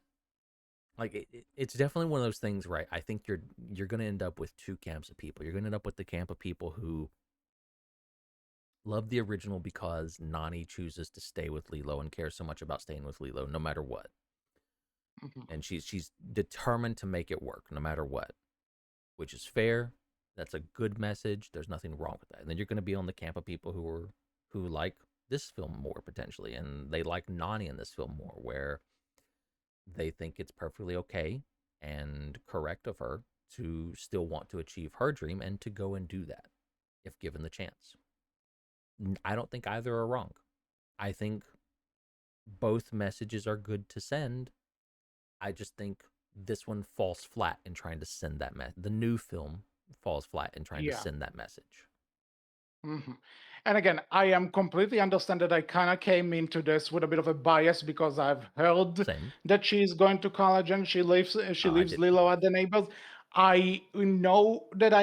Like it's definitely one of those things, right? I think you're gonna end up with two camps of people. You're gonna end up with the camp of people who love the original because Nani chooses to stay with Lilo and cares so much about staying with Lilo no matter what. Mhm. And she's determined to make it work no matter what. which is fair. That's a good message. There's nothing wrong with that. And then you're going to be on the camp of people who like this film more potentially, and they like Nani in this film more, where they think it's perfectly okay and correct of her to still want to achieve her dream and to go and do that if given the chance. I don't think either are wrong. I think both messages are good to send. I just think this one falls flat in trying to send that message. The new film falls flat in trying to Yeah. send that message. And again, I am completely understand that I kind of came into this with a bit of a bias because I've heard Same. that she's going to college and she I leaves did too. Lilo at the neighbors. I know that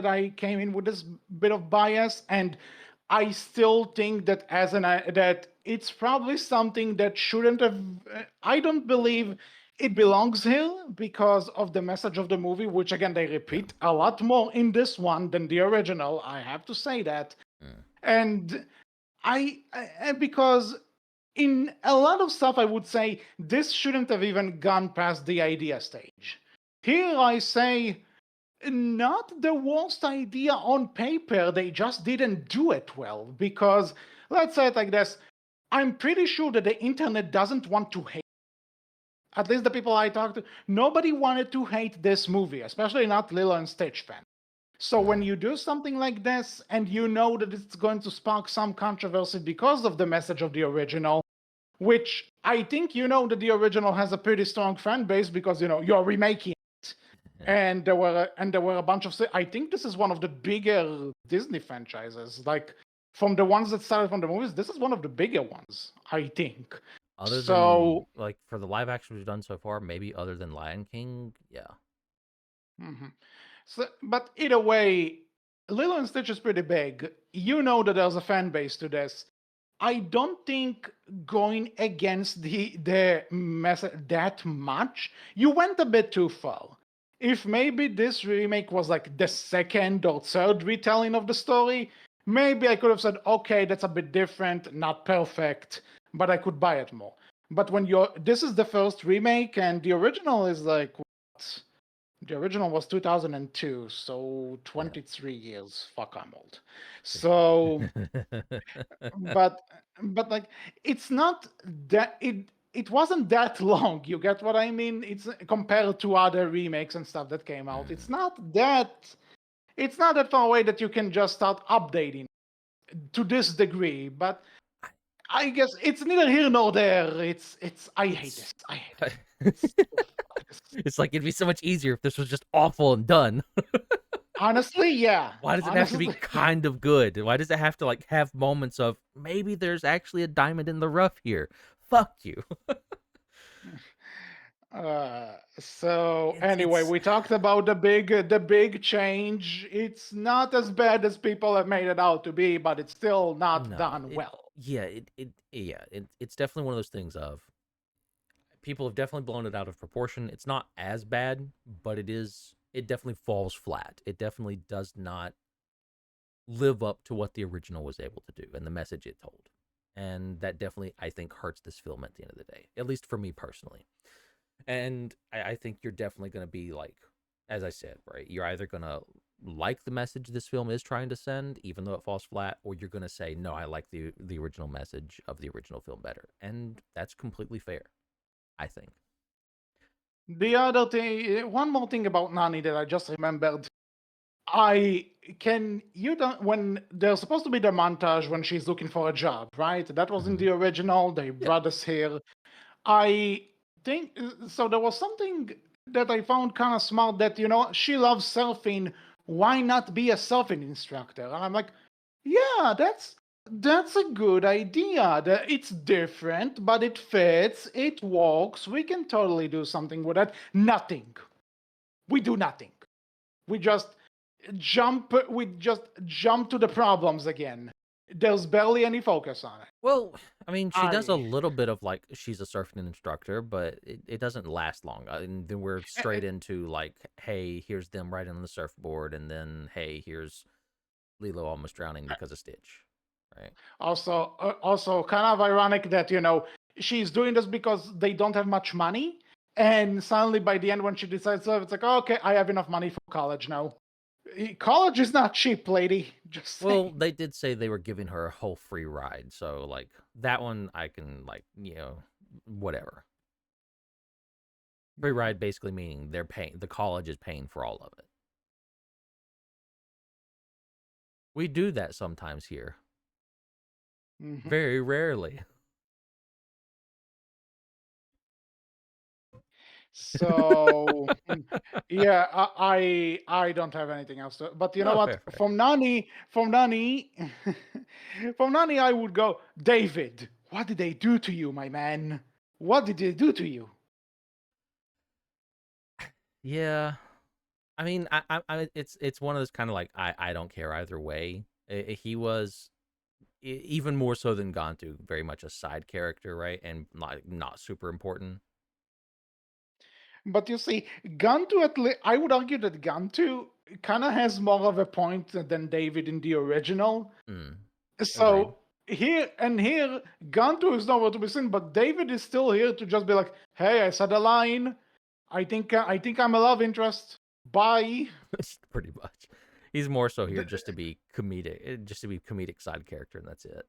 I came in with this bit of bias, and I still think that that it's probably something that shouldn't have. I don't believe it belongs here because of the message of the movie, which again they Yeah. repeat a lot more in this one than the original. I have to say that, Mm. and because in a lot of stuff I would say this shouldn't have even gone past the idea stage. Here I say not the worst idea on paper, they just didn't do it well. Because, let's say it like this, I'm pretty sure that the internet doesn't want to hate, at least the people I talked to, nobody wanted to hate this movie, especially not Lilo and Stitch fans. So when Mm. you do something like this and you know that it's going to spark some controversy because of the message of the original, which I think you know that the original has a pretty strong fan base because you're remaking it, and there were a bunch of. I think this is one of the bigger Disney franchises. Like from the ones that started from the movies, this is one of the bigger ones. I think. Other So. than like for the live action we've done so far, maybe other than Lion King, yeah. Mhm. So, but either way, Lilo and Stitch is pretty big. You know that there's a fan base to this. I don't think going against the message that much, you went a bit too far. If maybe this remake was like the second or third retelling of the story, maybe I could have said, okay, that's a bit different, not perfect, but I could buy it more. But when this is the first remake and the original is like what? The original was 2002, so Yeah. 23 years. Fuck, I'm old. For sure. So, but like it's not that it wasn't that long. You get what I mean? It's compared to other remakes and stuff that came out. Mm. It's not that far away that you can just start updating to this degree. But I- I guess it's neither here nor there. It's I hate it's this. I hate this. it's like it'd be so much easier if this was just awful and done. Honestly, yeah. Why does it have to be Honestly. kind of good? Why does it have to like have moments of maybe there's actually a diamond in the rough here? Fuck you. So anyway, It's we talked about the big change. It's not as bad as people have made it out to be, but it's still not no, done well. it's definitely one of those things of people have definitely blown it out of proportion. It's not as bad, but it definitely falls flat. It definitely does not live up to what the original was able to do and the message it told. And that definitely, I think, hurts this film at the end of the day, at least for me personally. And I think you're definitely going to be like, as I said, right? You're either going to like the message this film is trying to send, even though it falls flat, or you're going to say, no, I like the original message of the original film better. And that's completely fair, I think. The other thing, one more thing about Nani that I just remembered. I can you don't when there's supposed to be the montage when she's looking for a job, right? That was in Mm-hmm. the original. They Yeah. brought us here. I think so. There was something that I found kind of smart that she loves surfing. Why not be a surfing instructor? And I'm like, yeah, that's a good idea. It's different, but it fits. It works. We can totally do something with that. Nothing. We do nothing. We just jump. We just jump to the problems again. There's barely any focus on it. Well, I mean, she does a I little bit of like she's a surfing instructor, but it doesn't last long. And then we're straight into like, hey, here's them riding on the surfboard, and then hey, here's Lilo almost drowning because of Stitch, right? also kind of ironic that she's doing this because they don't have much money, And suddenly, by the end, when she decides to, it's like, okay, I have enough money for college now. College is not cheap, lady. Just Well, saying. they did say they were giving her a whole free ride, so like that one I can whatever. Free ride basically meaning they're paying the college is paying for all of it. We do that sometimes here. Mhm. Very rarely. So yeah, I don't have anything else to. But you know No, what? fair, fair. From Nani, from Nani, I would go, David. What did they do to you, my man? What did they do to you? Yeah. I mean, it's one of those kind of like I don't care either way. He was even more so than Gantu, very much a side character, right, and not super important. But you see, Gantu I would argue that Gantu kind of has more of a point than David in the original. Mm, agreed. So here, Gantu is nowhere to be seen, but David is still here to just be like, "Hey, I said a line. I think I'm a love interest. Bye." Pretty much. He's more so here Th- just to be comedic, just to be comedic side character, and that's it.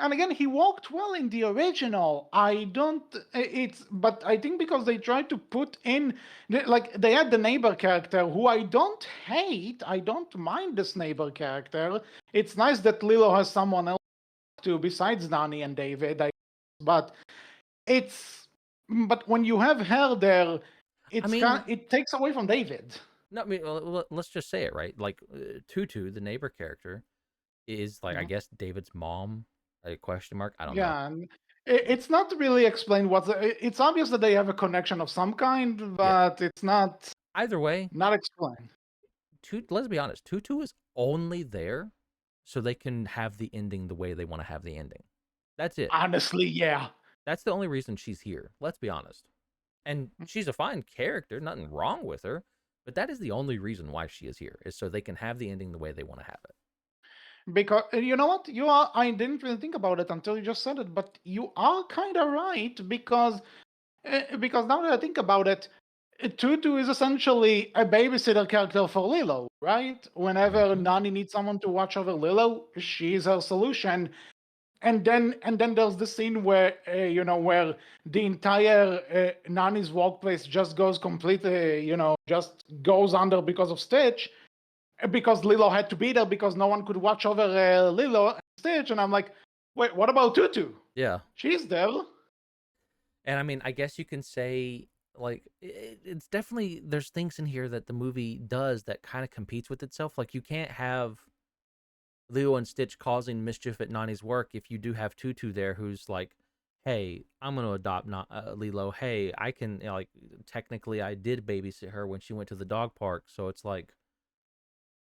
And again, he worked well in the original. I don't. It's but I think because they tried to put in like they had the neighbor character who I don't hate. I don't mind this neighbor character. It's nice that Lilo has someone else to besides Nani and David. But it's but when you have her there, I mean, it takes away from David. no, I mean, let's just say it right. Like Tutu, the neighbor character, is like I Mhm. guess David's mom. A question mark. I don't know. Yeah, and it's not really explained it's obvious that they have a connection of some kind, Yeah. but it's Either way, not explained. Let's be honest. Tutu is only there so they can have the ending the way they want to have the ending. That's it. Honestly, yeah. That's the only reason she's here. Let's be honest. And she's a fine character, nothing wrong with her, but that is the only reason why she is here, is so they can have the ending the way they want to have it. Because you know what? You are I didn't really think about it until you just said it, but you are kind of right because now that I think about it, Tutu is essentially a babysitter character for Lilo, right? Whenever Mm-hmm. Nani needs someone to watch over Lilo, she's her solution. And then there's the scene where where the entire Nani's workplace just goes completely just goes under because of Stitch, because Lilo had to be there because no one could watch over Lilo and Stitch, and I'm like, wait, what about Tutu? Yeah. She's there. And I mean, I guess you can say like it's definitely there's things in here that the movie does that kind of competes with itself. Like you can't have Lilo and Stitch causing mischief at Nani's work if you do have Tutu there, who's like, "Hey, I'm gonna adopt Lilo. Hey, I can like technically I did babysit her when she went to the dog park, so it's like,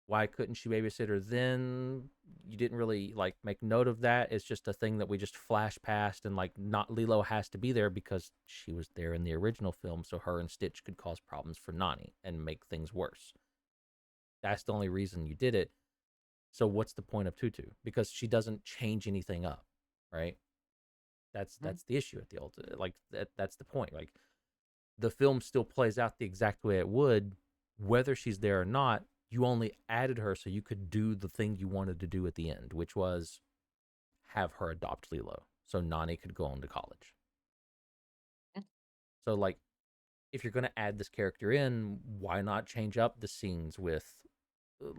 why couldn't she babysit her then? You didn't really like make note of that. It's just a thing that we just flash past, and like not Lilo has to be there because she was there in the original film, so her and Stitch could cause problems for Nani and make things worse. That's the only reason you did it. So what's the point of Tutu? Because she doesn't change anything up, right? That's the issue at the ultimate. Like that's the point. Like the film still plays out the exact way it would, whether she's there or not. You only added her so you could do the thing you wanted to do at the end, which was have her adopt Lilo so Nani could go on to college. So like if you're going to add this character in, why not change up the scenes with uh,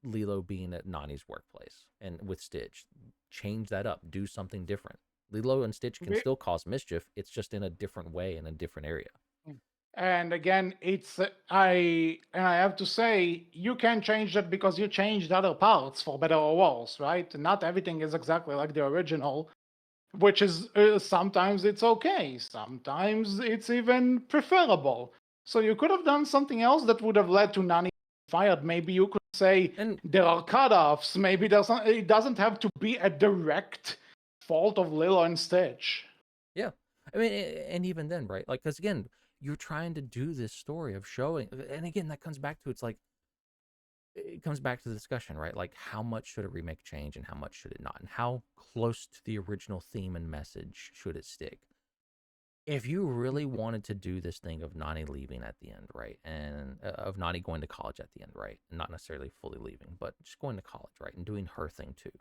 Lilo being at Nani's workplace and with Stitch? Change that up, do something different. Lilo and Stitch can Be- still cause mischief. It's just in a different way in a different area. And again, it's I have to say you can change that because you changed other parts for better or worse, right? Not everything is exactly like the original, which is sometimes it's okay, sometimes it's even preferable. So you could have done something else that would have led to Nani fired. Maybe you could say And there are cutoffs. Maybe it doesn't have to be a direct fault of Lilo and Stitch. yeah, I mean, and even then, right? Like, because again, you're trying to do this story of showing, and again, that comes back to it's like it comes back to the discussion, right? Like, how much should a remake change and how much should it not? And how close to the original theme and message should it stick? If you really wanted to do this thing of Nani leaving at the end, right, and of Nani going to college at the end, right, and not necessarily fully leaving, but just going to college, right, and doing her thing too,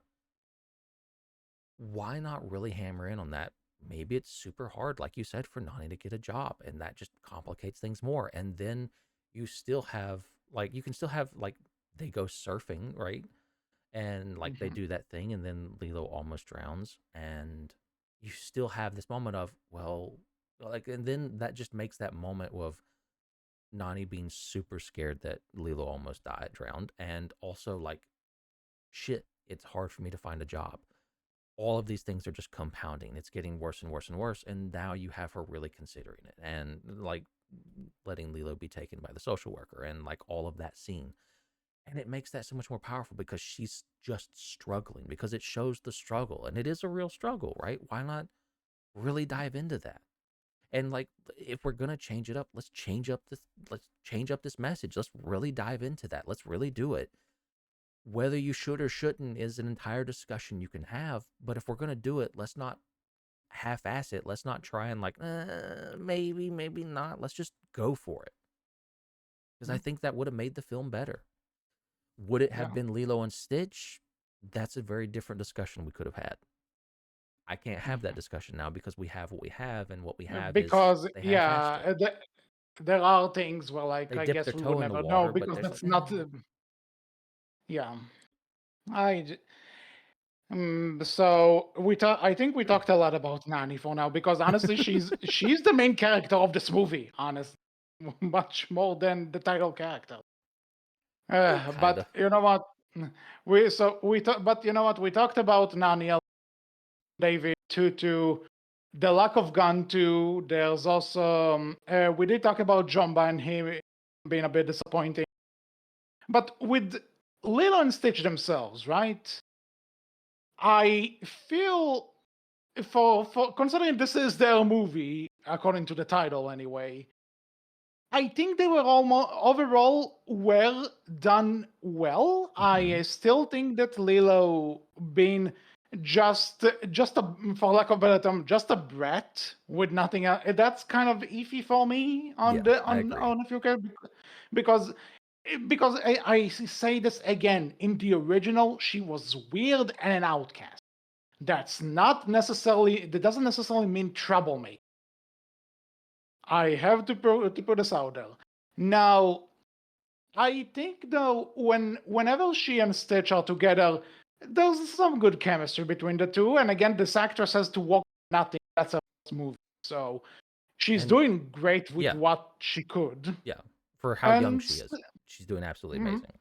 why not really hammer in on that? Maybe it's super hard, like you said, for Nani to get a job, and that just complicates things more. And then you still have, like, you can still have, like, they go surfing, right? And, like, they Mhm. do that thing, and then Lilo almost drowns. And you still have this moment of, well, like, and then that just makes that moment of Nani being super scared that Lilo almost drowned. And also, like, shit, it's hard for me to find a job. All of these things are just compounding. It's getting worse and worse and worse. And now you have her really considering it and like letting Lilo be taken by the social worker and like all of that scene. And it makes that so much more powerful because she's just struggling, because it shows the struggle and it is a real struggle, right? Why not really dive into that? And like, if we're gonna change it up, let's change up this message. Let's really dive into that. Let's really do it. Whether you should or shouldn't is an entire discussion you can have. But if we're gonna do it, let's not half-ass it. Let's not try and like, maybe, maybe not. Let's just go for it. Because I Mhm. think that would have made the film better. Would it have Yeah. been Lilo and Stitch? That's a very different discussion we could have had. I can't have that Mhm. discussion now because we have what we have, and what we have is Because they half-assed yeah, it. there are things where like They I dipped guess their we would toe in the never know water, but because there's that's not. Yeah. I j- so I think we talked a lot about Nani for now because honestly, she's the main character of this movie. Honestly, much more than the title character. kind of. But you know what? But you know what? We talked about Nani, David, Tutu, the lack of gun too. There's also we did talk about Jumba and him being a bit disappointing. But with Lilo and Stitch themselves, right? I feel for considering this is their movie, according to the title anyway, I think they were almost overall well done. Well, Mm-hmm. I still think that Lilo being just a, for lack of a better term, just a brat with nothing else. That's kind of iffy for me on Yeah, the I agree. on a few characters because I say this again. In the original, she was weird and an outcast. That doesn't necessarily mean troublemaker. I have to put this out there. Now, I think though, whenever she and Stitch are together, there's some good chemistry between the two. And again, this actress has to walk nothing. That's a movie, so she's And doing great with yeah, what she could. yeah. For how young And she is, she's doing absolutely mhm, amazing.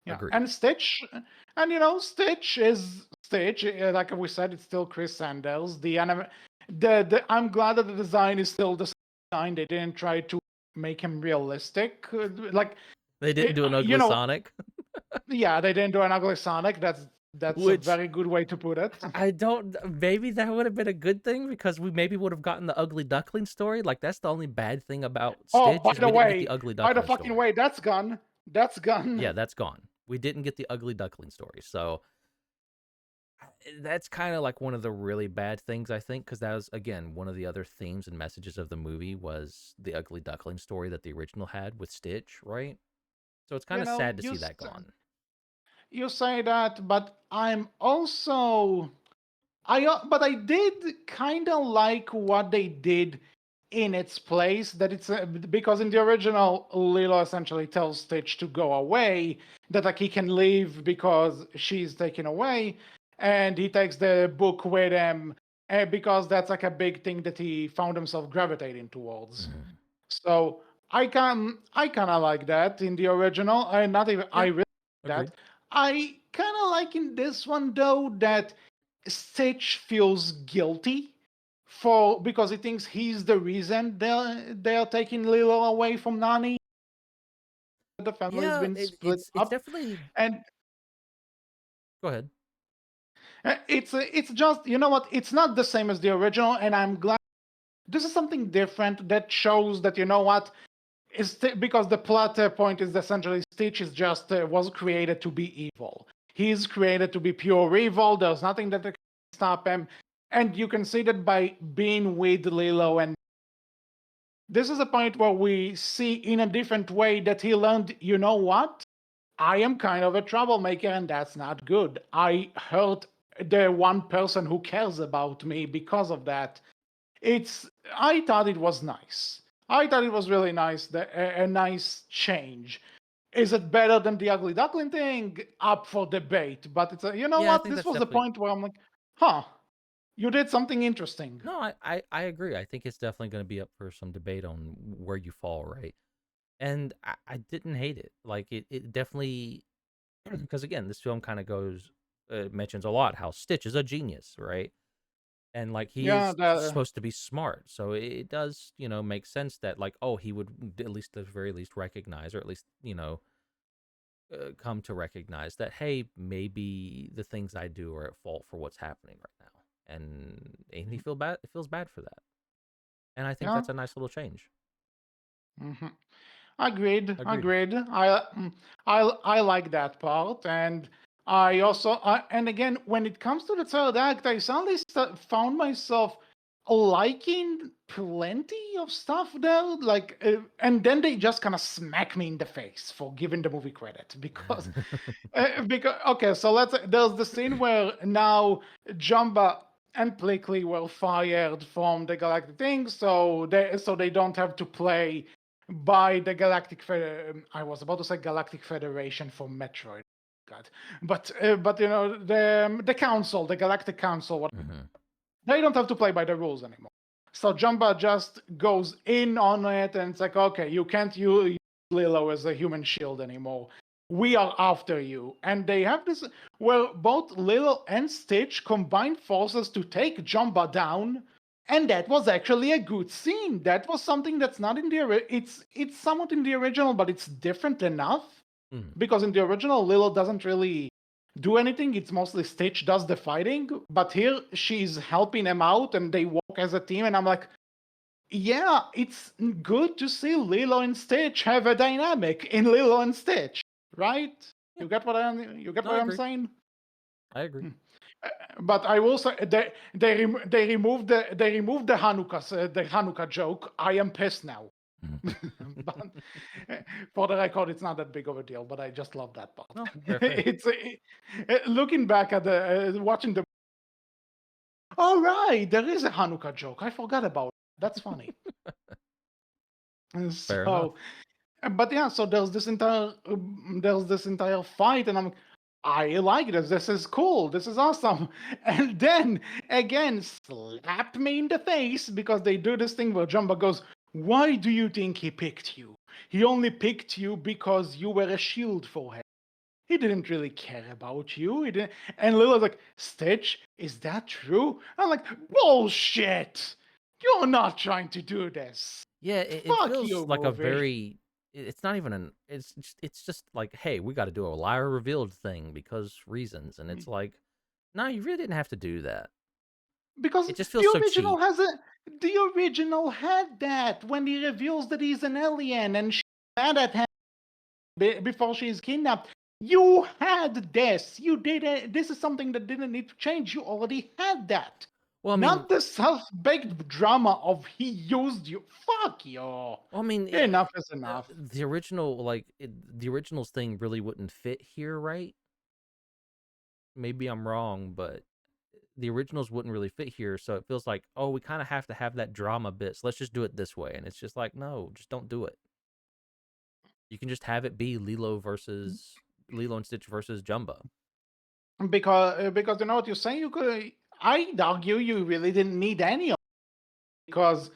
yeah, Agreed. and Stitch, and you know, Stitch is Stitch. Like we said, it's still Chris Sanders. I'm glad that the design is still the design. They didn't try to make him realistic. Like, They didn't do an you ugly know, Sonic, yeah, they didn't do an ugly Sonic. That's a which very good way to put it. I don't. Maybe that would have been a good thing because we maybe would have gotten the ugly duckling story. Like that's the only bad thing about Oh, Stitch is we didn't get the ugly by the duckling fucking story. way, that's gone. That's Yeah, gone. that's gone. We didn't get the ugly duckling story. So that's kind of like one of the really bad things I think, because that was again one of the other themes and messages of the movie was the ugly duckling story that the original had with Stitch, right? So it's kind You of know, sad to see that gone. you say that, but I'm also but I did kind of like what they did in its place. That it's because in the original, Lilo essentially tells Stitch to go away, that like he can leave because she's taken away, and he takes the book with him because that's like a big thing that he found himself gravitating towards. Mhm. So I kind of like that in the original. I not even I Yeah, really like agreed. that. I kind of like in this one though that Stitch feels guilty for because he thinks he's the reason they're taking Lilo away from Nani. The family's Yeah, been it, split it's up, definitely. and Go ahead. it's just you know what? It's not the same as the original, and I'm glad this is something different that shows that you know what is because the plot point is essentially Stitch is just was created to be evil. He's created to be pure evil. There's nothing that can stop him. and you can see that by being with Lilo, and this is a point where we see in a different way that he learned, you know what? I am kind of a troublemaker, and that's not good. I hurt the one person who cares about me because of that. I thought it was nice. I thought it was really nice, a nice change. Is it better than the ugly duckling thing? Up for debate. But you know Yeah, I what? think This that's was the definitely. point where I'm like, huh, you did something interesting. No, I agree. I think it's definitely going to be up for some debate on where you fall, right? And I didn't hate it. Like it definitely, because again, this film kind of goes mentions a lot how Stitch is a genius, right? And like he Yeah, is supposed to be smart, so it does make sense that like he would at least at the very least recognize, or at least come to recognize that hey, maybe the things I do are at fault for what's happening right now, and he feels bad for that, and I think yeah. that's a nice little change. hmm Agreed. Agreed. Agreed. I like that part, and I also and again when it comes to the third act, I suddenly found myself liking plenty of stuff there. Like, and then they just kind of smack me in the face for giving the movie credit because okay, so there's the scene where now Jumba and Plickly were fired from the Galactic thing, so they don't have to play by the I was about to say Galactic Federation for Metroid. God, but the council, the Galactic Council, hmm they don't have to play by the rules anymore. So Jumba just goes in on it, and it's like, okay, you can't use Lilo as a human shield anymore. We are after you. And they have this where both Lilo and Stitch combine forces to take Jumba down. And that was actually a good scene. That was something that's not in it's somewhat in the original, but it's different enough. hmm Because in the original, Lilo doesn't really do anything. It's mostly Stitch does the fighting. But here she's helping him out and they work as a team. And I'm like, yeah, it's good to see Lilo and Stitch have a dynamic in Lilo and Stitch, right? Yeah. You get No, what I I'm agree. saying? I agree. But I will say they removed the Hanukkah joke. I am pissed now. But for the record, it's not that big of a deal. But I just love that part. No, fair. Looking back at the watching the. All right, there is a Hanukkah joke. I forgot about it. That's funny. Fair enough. So, but yeah, so there's this entire fight, and I like this. This is cool. This is awesome. And then again, slap me in the face because they do this thing where Jumba goes, "Why do you think he picked you? He only picked you because you were a shield for him. He didn't really care about you. He didn't." And Lila's like, "Stitch, is that true?" I'm like, "Bullshit! You're not trying to do this. Yeah, it Fuck feels you, like a movie." very. It's not even an. It's just like, hey, we got to do a liar revealed thing because reasons, and it's like, no, you really didn't have to do that. Because It just feels so cheap. the original had that when he reveals that he's an alien and she's mad at him before she's kidnapped. You had this. You did it. This is something that didn't need to change. You already had that. Well, I mean, Not the self-baked drama of he used you. Fuck you. well, I mean, Enough is enough. the original, the originals thing really wouldn't fit here, right? Maybe I'm wrong, but the originals wouldn't really fit here. So it feels like, oh, we kind of have to have that drama bit. So let's just do it this way, and it's just like, no, just don't do it. You can just have it be Lilo and Stitch versus Jumba. Because you know what you're saying. I'd argue you really didn't need any of it because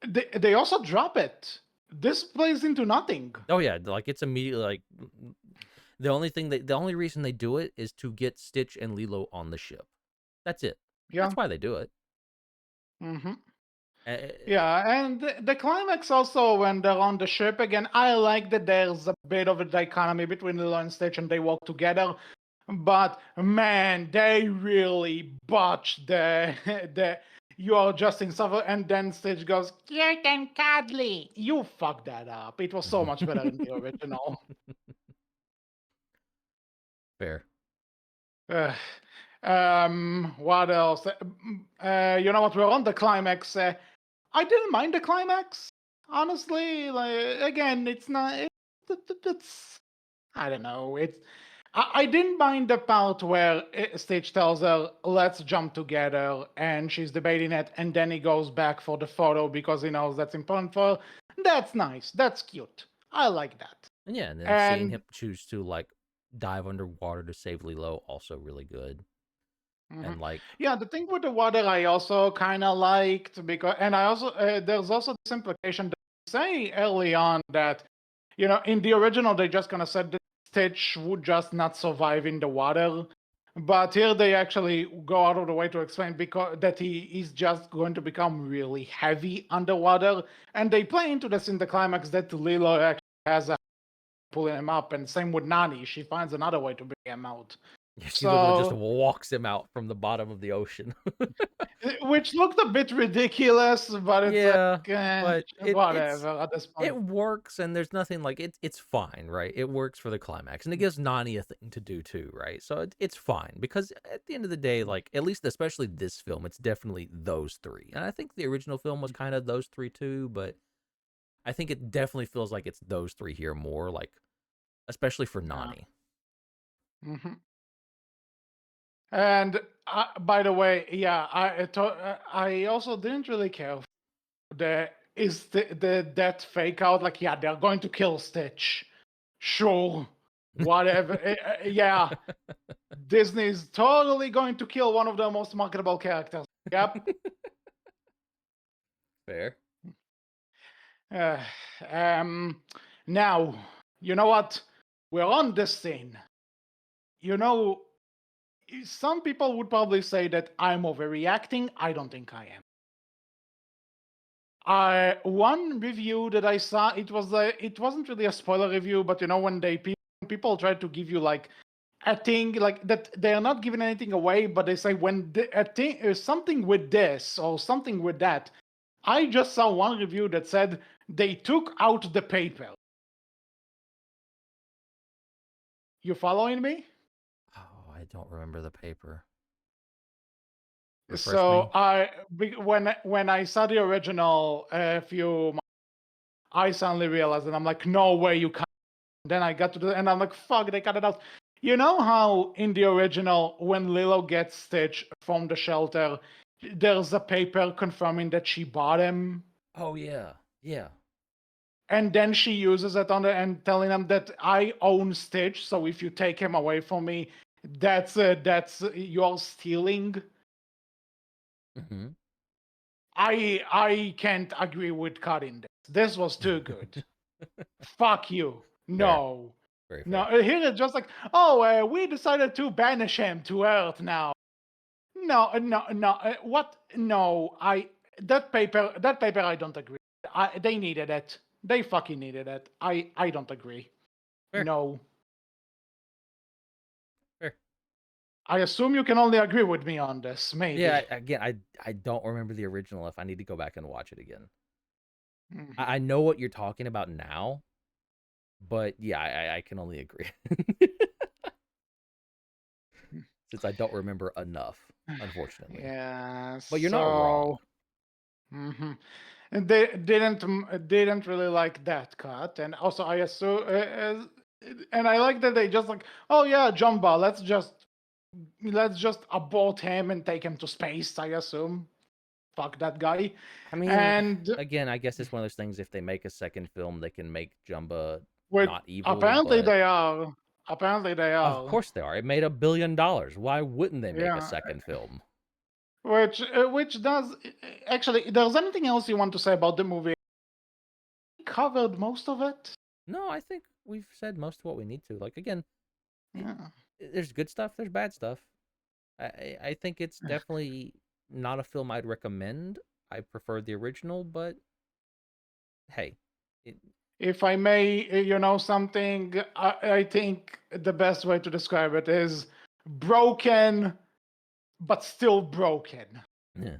they also drop it. This plays into nothing. Oh yeah, like it's immediately like the only reason they do it is to get Stitch and Lilo on the ship. That's it. Yeah. That's why they do it. hmm Uh, Yeah, and the climax also when they're on the ship again. I like that there's a bit of a dichotomy between Lilo and Stitch and they work together. But man, they really botched the you are just in suffer and then Stitch goes, cute and cuddly. You fucked that up. It was so much better in the original. Fair. Ugh. What else? You know what? We're on the climax. I didn't mind the climax, honestly. Like again, it's not. It's I don't know. I didn't mind the part where Stitch tells her, "Let's jump together," and she's debating it, and then he goes back for the photo because he knows that's important for her. That's nice. That's cute. I like that. And yeah, and then seeing him And choose to like dive underwater to save Lilo also really good. mhm. And like, Yeah, the thing with the water I also kind of liked because, and I also there's also this implication that they say early on that in the original they just kind of said that Stitch would just not survive in the water, but here they actually go out of the way to explain because that he is just going to become really heavy underwater, and they play into this in the climax that Lilo actually has a pulling him up, and same with Nani, she finds another way to bring him out. yeah, she literally just So walks him out from the bottom of the ocean. which looked a bit ridiculous, but it's like, Yeah, but whatever at this it point. works, and there's nothing like it's fine, right? It works for the climax, and it gives Nani a thing to do too, right? So it's fine because at the end of the day, like at least especially this film, it's definitely those three, and I think the original film was kind of those three too, but I think it definitely feels like it's those three here more, like especially for Yeah. Nani. Hmm. And by the way, yeah, I also didn't really care for the that fake out. Like, yeah, they're going to kill Stitch. Sure, whatever. Yeah, Disney's totally going to kill one of the most marketable characters. Yep. Fair. Uh, um, now, you know what? We're on this scene. You know, some people would probably say that I'm overreacting. I don't think I am. One review that I saw, it wasn't really a spoiler review, but when people try to give you like a thing like that, they are not giving anything away, but they say when a thing is something with this or something with that. I just saw one review that said they took out the paper. You following me? Oh, I don't remember the paper. Refresh So me. when I saw the original a few, I suddenly realized, and I'm like, no way, you can't. Then I got to the, and I'm like, fuck, they cut it out. You know how in the original, when Lilo gets Stitch from the shelter, there's a paper confirming that she bought him, Oh yeah, yeah. and then she uses it on the and telling him that I own Stitch, so if you take him away from me, that's you're stealing. Hmm. I can't agree with cutting this. This was too good. Fuck you. Fair, No. very No, fair. here it's just like, oh, we decided to banish him to Earth now. No, no, no. What? No, that paper, I don't agree. They needed it. They fucking needed it. I don't agree. Fair, No. fair. I assume you can only agree with me on this, Yeah, maybe. again, I don't remember the original. If I need to go back and watch it again, Mhm. I know what you're talking about now, but yeah, I can only agree since I don't remember enough, unfortunately. Yeah. But you're not wrong. So. Mhm. And they didn't really like that cut, and also I assume, and I like that they just like, oh yeah, Jumba, let's just abort him and take him to space. I assume, fuck that guy, I mean, and again, I guess it's one of those things. If they make a second film, they can make Jumba with not evil, apparently but they are, apparently they of are, course they are. It made $1 billion. Why wouldn't they make a yeah. second film? Which does actually. There's anything else you want to say about the movie? We covered most of it. No, I think we've said most of what we need to. Like again, it, Yeah. there's good stuff, there's bad stuff. I think it's definitely not a film I'd recommend. I prefer the original, but hey, it, If I may, something, I think the best way to describe it is broken, but still broken. yeah,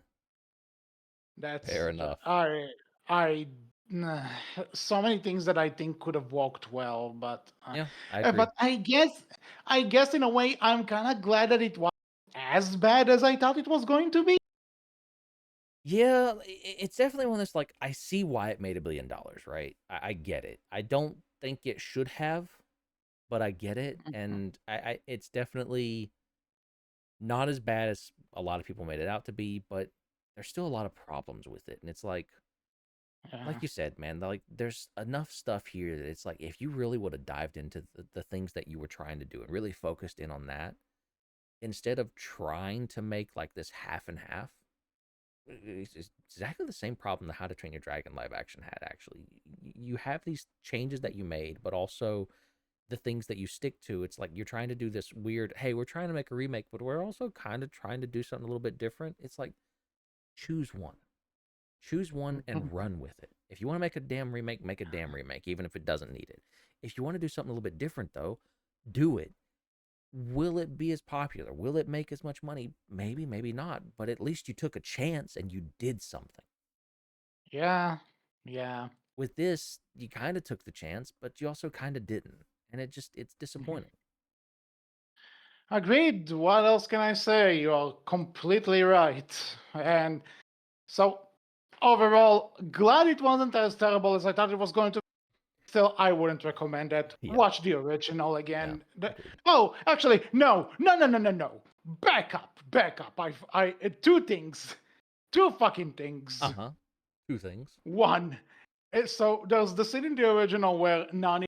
That's fair enough. I nah, so many things that I think could have worked well, but Yeah, I agree. but I guess in a way I'm kind of glad that it was as bad as I thought it was going to be. Yeah, it's definitely one that's like I see why it made $1 billion, right? I get it. I don't think it should have, but I get it, and it's definitely not as bad as a lot of people made it out to be, but there's still a lot of problems with it, and it's Yeah. like you said, man, like there's enough stuff here that it's like if you really would have dived into the things that you were trying to do and really focused in on that instead of trying to make like this half and half. It's exactly the same problem the How to Train Your Dragon live action had. Actually, you have these changes that you made, but also the things that you stick to. It's like you're trying to do this weird. Hey, we're trying to make a remake, but we're also kind of trying to do something a little bit different. It's like choose one. Choose one and run with it. If you want to make a damn remake, make a damn remake, even if it doesn't need it. If you want to do something a little bit different, though, do it. Will it be as popular? Will it make as much money? Maybe, maybe not. But at least you took a chance and you did something. Yeah. Yeah. With this, you kind of took the chance, but you also kind of didn't. And it's Mhm. disappointing. Agreed. What else can I say? You're completely right. And so, overall, glad it wasn't as terrible as I thought it was going to be. Still, I wouldn't recommend it. Yeah, Watch the original yeah, again. agreed. Oh, actually, no, no, no, no, no, no. Back up, back up. Two things, two fucking Uh things. huh. Two things. One, so there's the scene in the original where Nani,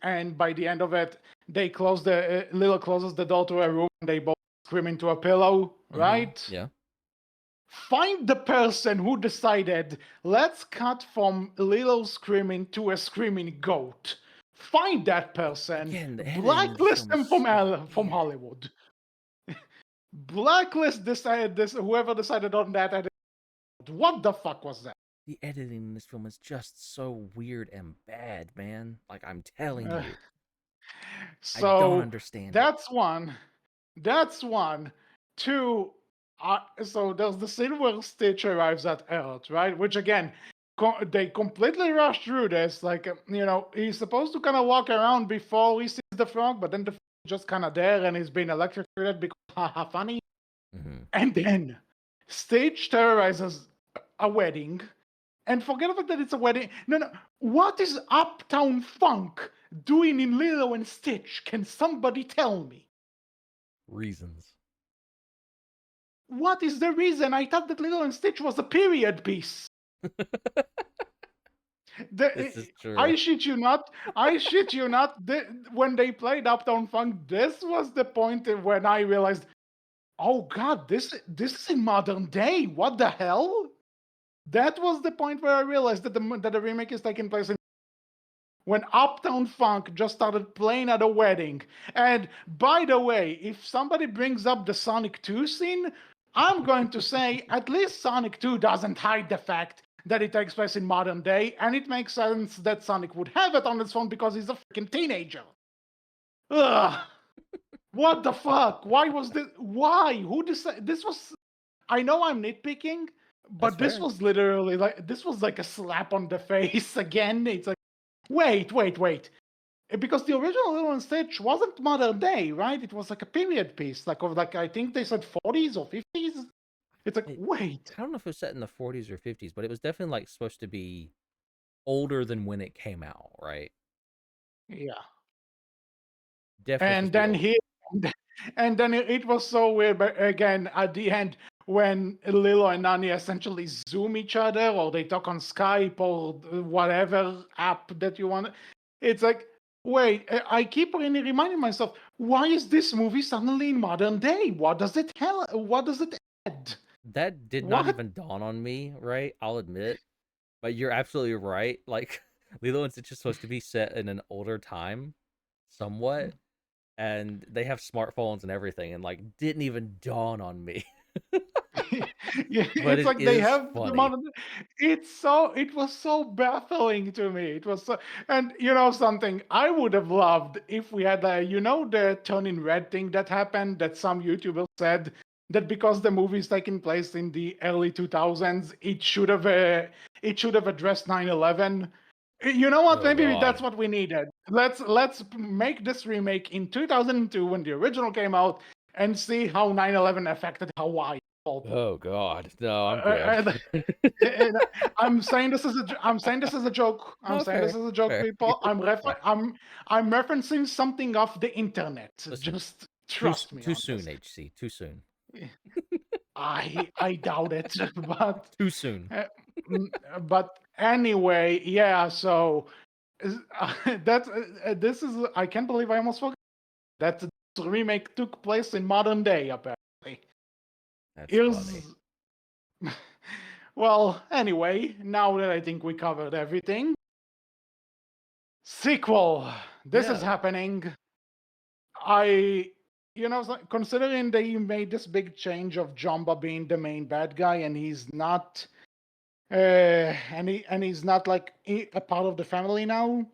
and by the end of it, they close Lilo closes the door to a room and they both scream into a pillow, Mm-hmm. right? Yeah. Find the person who decided, let's cut from Lilo screaming to a screaming goat. Find that person, Again, the editing in this blacklist film is them so from weird. Hollywood. Blacklist decided this. Whoever decided on that. What the fuck was that? The editing in this film is just so weird and bad, man. Like I'm telling Uh, you, I don't so understand it. that's one. That's one. Two. So there's the scene where Stitch arrives at Earth, right? Which again, they completely rush through this. Like he's supposed to kind of walk around before he sees the frog, but then the frog is just kind of there and he's being electrocuted because haha funny. Mm-hmm. And then Stitch terrorizes a wedding. And forget about that it's a wedding. No, no. What is Uptown Funk doing in Lilo and Stitch? Can somebody tell me? Reasons. What is the reason? I thought that Lilo and Stitch was a period piece. This is true. I shit you not. I shit you not. When they played Uptown Funk, this was the point when I realized, oh God, this is in modern day. What the hell? That was the point where I realized that the remake is taking place in when Uptown Funk just started playing at a wedding. And by the way, if somebody brings up the Sonic 2 scene, I'm going to say at least Sonic 2 doesn't hide the fact that it takes place in modern day, and it makes sense that Sonic would have it on his phone because he's a freaking teenager. Ugh. What the fuck? Why was this? Why? Who decided? This was. I know I'm nitpicking, That's but this fair. was literally this was like a slap on the face again. It's like, wait. Because the original Lilo and Stitch wasn't modern day, right? It was like a period piece, like I think they said 40s or 50s. It's like, It, wait. I don't know if it was set in the 40s or 50s, but it was definitely like supposed to be older than when it came out, right? Yeah. Definitely supposed And to be then older. and then it was so weird, but again, at the end, when Lilo and Nani essentially Zoom each other or they talk on Skype or whatever app that you want, it's like, wait, I keep reminding myself, why is this movie suddenly in modern day? What does it add? That did not What? even dawn on me, right? I'll admit. But you're absolutely right. Like Lilo and Stitch is supposed to be set in an older time, somewhat, and they have smartphones and everything, and like didn't even dawn on me. Yeah, But it's it like they is have the funny. modern. It was so baffling to me. It was so, and something I would have loved if we had the turning red thing that happened that some YouTubers said that because the movie is taking place in the early 2000s, it should have addressed 9/11. You know what? Oh Maybe that's God. what we needed. Let's make this remake in 2002 when the original came out, and see how 9/11 affected Hawaii. Oh God, no, I'm good. And, and I'm saying this as I'm saying this as a joke. I'm No, saying this fair, as a joke, fair. people. Fair. I'm referencing something off the internet. Listen, Just trust me too on soon, this. HC, too soon, I doubt it, but too soon. uh, mm, but anyway, yeah. So that's this is I can't believe I almost forgot that the remake took place in modern day. Apparently, That's funny. here's well. Anyway, now that I think we covered everything, sequel. This is Yeah. happening. I. Considering they made this big change of Jumba being the main bad guy, and he's not and he's not like a part of the family now.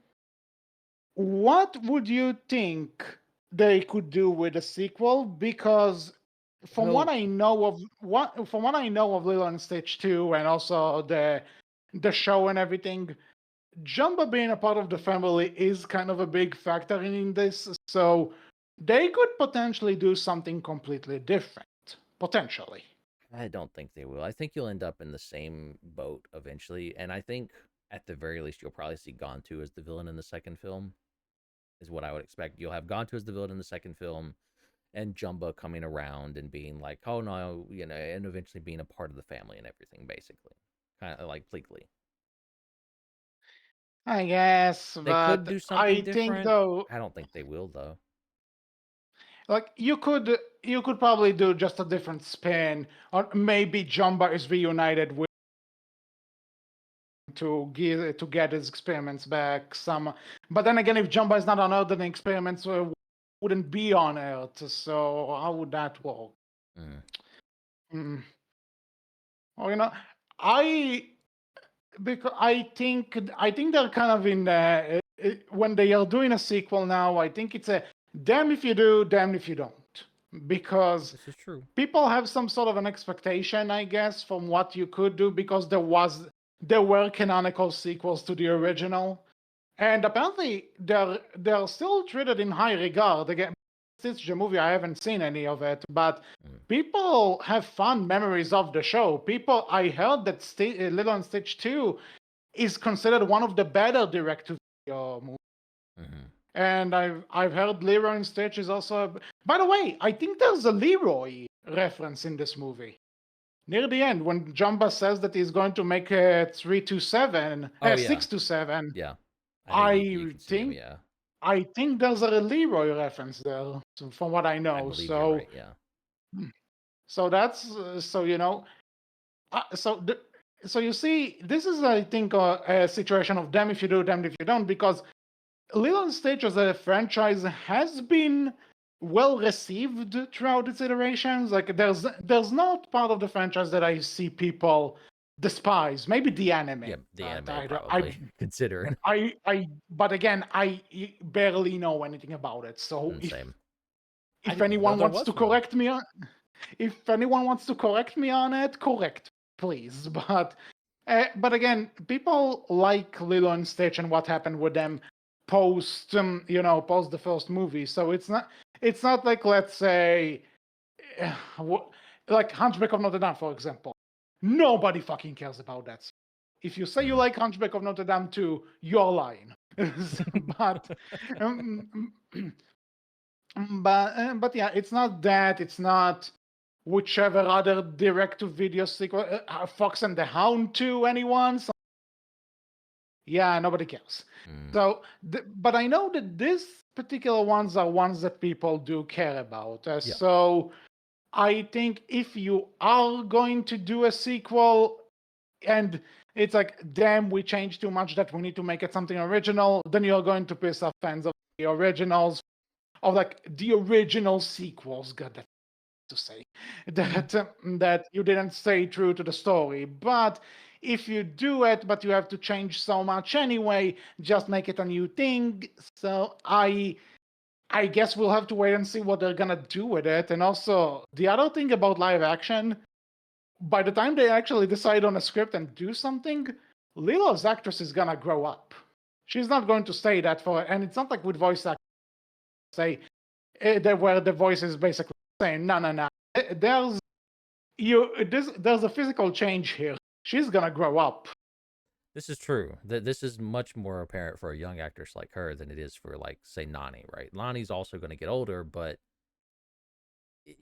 What would you think they could do with a sequel? Because Well, from what I know of Lilo and Stitch 2 and also the show and everything, Jumba being a part of the family is kind of a big factor in this. So they could potentially do something completely different. Potentially. I don't think they will. I think you'll end up in the same boat eventually, and I think at the very least you'll probably see Gontu as the villain in the second film. Is what I would expect. You'll have Gontu as the villain in the second film, and Jumba coming around and being like, "Oh no," and eventually being a part of the family and everything, basically, kind of like Pleakley. I guess, They could but do something I think different. though, I don't think they will though. like you could probably do just a different spin, or maybe Jumba is reunited with to get his experiments back. But then again, if Jumba is not on Earth, then the experiments wouldn't be on Earth. So how would that work? Mm. Mm. Or I because I think they're kind of in when they are doing a sequel now. I think it's a damn if you do, damn if you don't, because This is true. people have some sort of an expectation, I guess, from what you could do because there were canonical sequels to the original, and apparently they're still treated in high regard. Again, since the movie, I haven't seen any of it, but Mm. people have fond memories of the show. I heard that Lilo and Stitch 2 is considered one of the better direct-to-video movies. Mm-hmm. And I've heard Leroy and Stitch is also. By the way, I think there's a Leroy reference in this movie near the end when Jumba says that he's going to make a 327, Oh yeah, 627. yeah. I think you I can see him. think Yeah, I think there's a Leroy reference there, from what I I know. believe you're So right. Yeah. so that's so so you see, this is I think a situation of damn if you do, damn if you don't, because Lilo and Stitch as a franchise has been well received throughout its iterations. Like there's not part of the franchise that I see people despise. Maybe the anime, Yeah, the but anime probably considering. but again, I barely know anything about it. So Same. I if didn't even know anyone there wants was to one. correct me on if anyone wants to correct me on it, correct, please. But again, people like Lilo and Stitch and what happened with them post the first movie. So it's not like, let's say, like Hunchback of Notre Dame, for example. Nobody fucking cares about that. If you say you Mm. like Hunchback of Notre Dame too, you're lying. but um, but yeah, it's not that. It's not whichever other direct-to-video sequel, Fox and the Hound 2, anyone? Yeah, nobody cares. Mm. So, but I know that these particular ones are ones that people do care about. Yeah. So I think if you are going to do a sequel and it's like, damn, we changed too much that we need to make it something original, then you're going to piss off fans of the originals, of like the original sequels. God, that's to say that you didn't stay true to the story. But if you do it, but you have to change so much anyway, just make it a new thing. So I guess we'll have to wait and see what they're gonna do with it. And also the other thing about live action, by the time they actually decide on a script and do something, Lilo's actress is gonna grow up. She's not going to stay that for, and it's not like with voice actors say where the voice is basically saying, no. There's there's a physical change here. She's gonna grow up. This is true. This is much more apparent for a young actress like her than it is for, like, say, Nani, right? Nani's also going to get older, but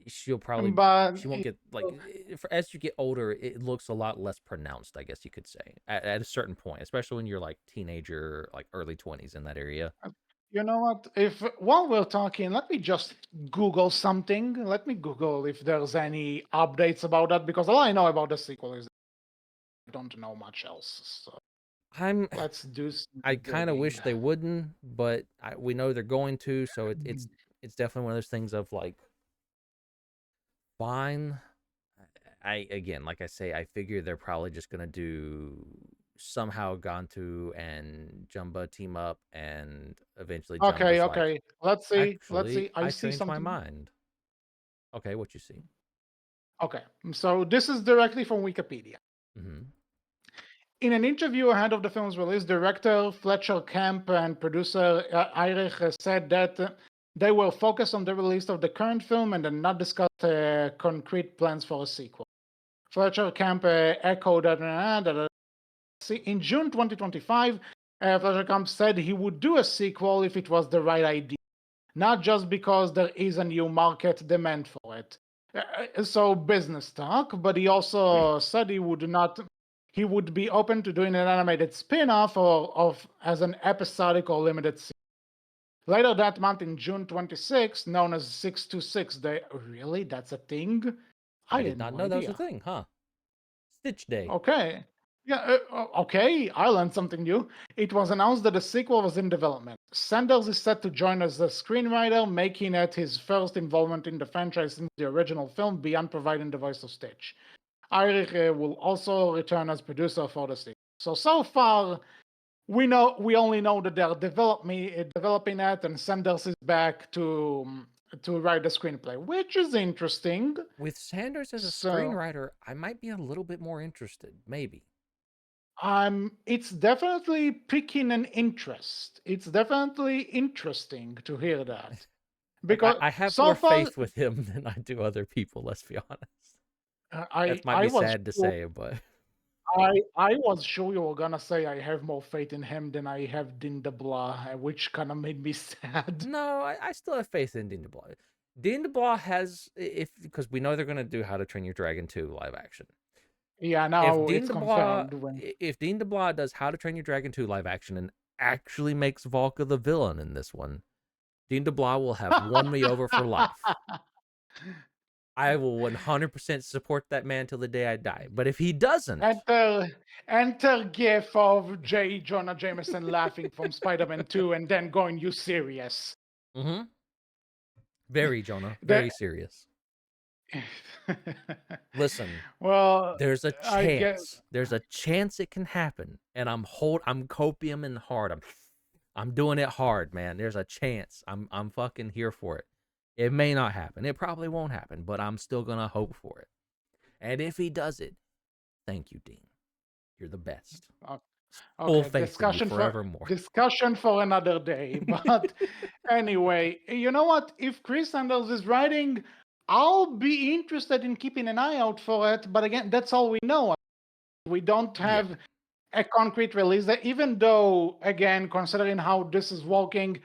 she'll probably But she won't get like as you get older, it looks a lot less pronounced, I guess you could say, at a certain point, especially when you're like teenager, like early 20s in that area. you know what? If while we're talking, let me just Google something. Let me Google if there's any updates about that, because all I know about the sequel is I don't know much else. So I'm let's do some I kind of digging. wish they wouldn't, but we know they're going to, so it's definitely one of those things of like, fine. I again, like I say, I figure they're probably just gonna do somehow Gantu and Jumba team up, and eventually Okay, Jumba's like, okay. Let's see. Let's actually, see. I I see changed my something. mind. Okay, what you see? Okay, so this is directly from Wikipedia. Mm-hmm. In an interview ahead of the film's release, director Fletcher Camp and producer Eirich said that they will focus on the release of the current film and did not discuss concrete plans for a sequel. Fletcher Camp echoed that in June 2025, Fletcher Camp said he would do a sequel if it was the right idea, not just because there is a new market demand for it. So business talk, but he also said he would be open to doing an animated spin-off of as an episodic or limited series. Later that month, in June 26th, known as 626 Day. Really? That's a thing? I I did had not no know that was a idea. thing, huh? Stitch Day. Okay. Yeah, okay, I learned something new. It was announced that a sequel was in development. Sanders is set to join as a screenwriter, making it his first involvement in the franchise since the original film, beyond providing the voice of Stitch. Eirich will also return as producer for the sequel. So far, we only know that they're developing it, and Sanders is back to write the screenplay, which is interesting. With Sanders as a So screenwriter, I might be a little bit more interested, maybe. it's definitely piquing an interest. It's definitely interesting to hear that. Like, Because I have so more far, faith with him than I do other people, let's be honest. I That might I be was sad to sure, say, but I was sure you were gonna say I have more faith in him than I have Din DeBlah, which kind of made me sad. no, I still have faith in Dean DeBlois. Dean DeBlois has, if because we know they're going to do How to Train Your Dragon 2 live action. Yeah, If now Dean it's DeBlois, confirmed. When if Dean DeBlois does How to Train Your Dragon 2 live action and actually makes Volka the villain in this one, Dean DeBlois will have won me over for life. I will 100% support that man till the day I die. But if he doesn't, enter enter gif of J. Jonah Jameson laughing from Spider-Man 2 and then going, "You serious?" mm-hmm, very Jonah, That very serious. Listen, well, there's a I guess chance. There's a chance it can happen, and I'm copium hard. I'm doing it hard, man. There's a chance. I'm fucking here for it. It may not happen. It probably won't happen, but I'm still gonna hope for it. And if he does it, thank you, Dean. You're the best. Full okay, faith in you forevermore. discussion for another day. But anyway, you know what? If Chris Sanders is writing, I'll be interested in keeping an eye out for it. But again, that's all we know. We don't Yeah. have a concrete release. Even though, again, considering how this is working,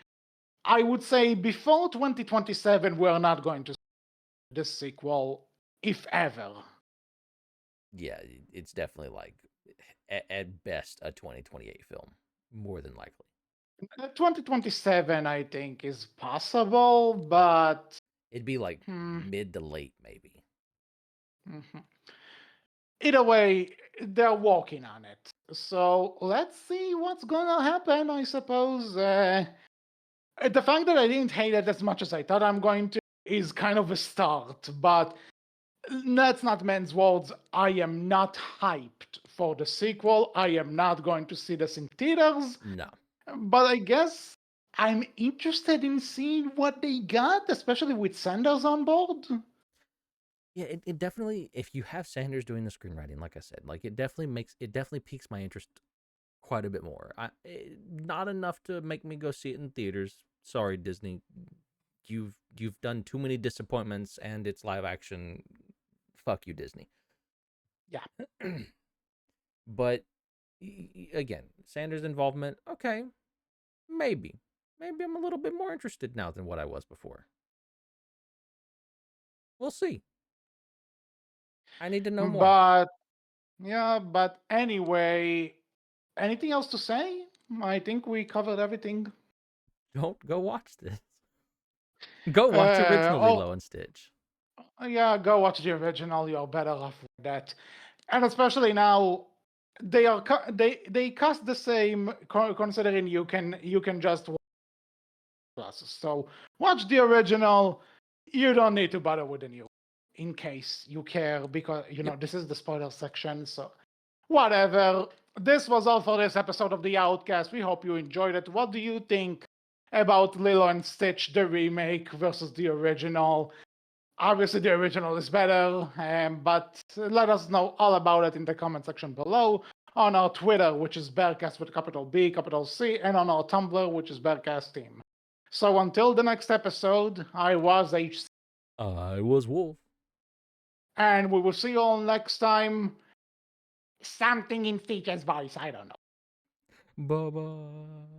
I would say before 2027, we're not going to see this sequel, if ever. Yeah, it's definitely like at best a 2028 film, more than likely. 2027, I think, is possible, but It'd be like hmm, mid to late, maybe. mhm. Either way, they're working on it. So let's see what's gonna happen, I suppose. The fact that I didn't hate it as much as I thought I'm going to is kind of a start, but that's not men's words. I am not hyped for the sequel. I am not going to see this in theaters, No. but I guess I'm interested in seeing what they got, especially with Sanders on board. Yeah, it definitely, if you have Sanders doing the screenwriting, like I said, like it definitely piques my interest quite a bit more. Not enough to make me go see it in theaters. Sorry, Disney, you've done too many disappointments, and it's live action. Fuck you, Disney. Yeah. But again, Sanders' involvement, okay, maybe I'm a little bit more interested now than what I was before. We'll see. I need to know more. But yeah, but anyway, anything else to say? I think we covered everything. Don't go watch this. Go watch original Oh, Lilo and Stitch. yeah, go watch the original. You're better off with that. And especially now, they cast the same. Considering you can just watch classes. So watch the original. You don't need to bother with the new, in case you care, because Yep. this is the spoiler section. So whatever. This was all for this episode of the Outcast. We hope you enjoyed it. What do you think about Lilo and Stitch, the remake versus the original? Obviously, the original is better, but let us know all about it in the comment section below, on our Twitter, which is Berkcast with capital B, capital C, and on our Tumblr, which is Berkcast Team. So until the next episode, I was HC, I was Wolf. and we will see you all next time. Something in Stitch's voice, I don't know. Bye bye.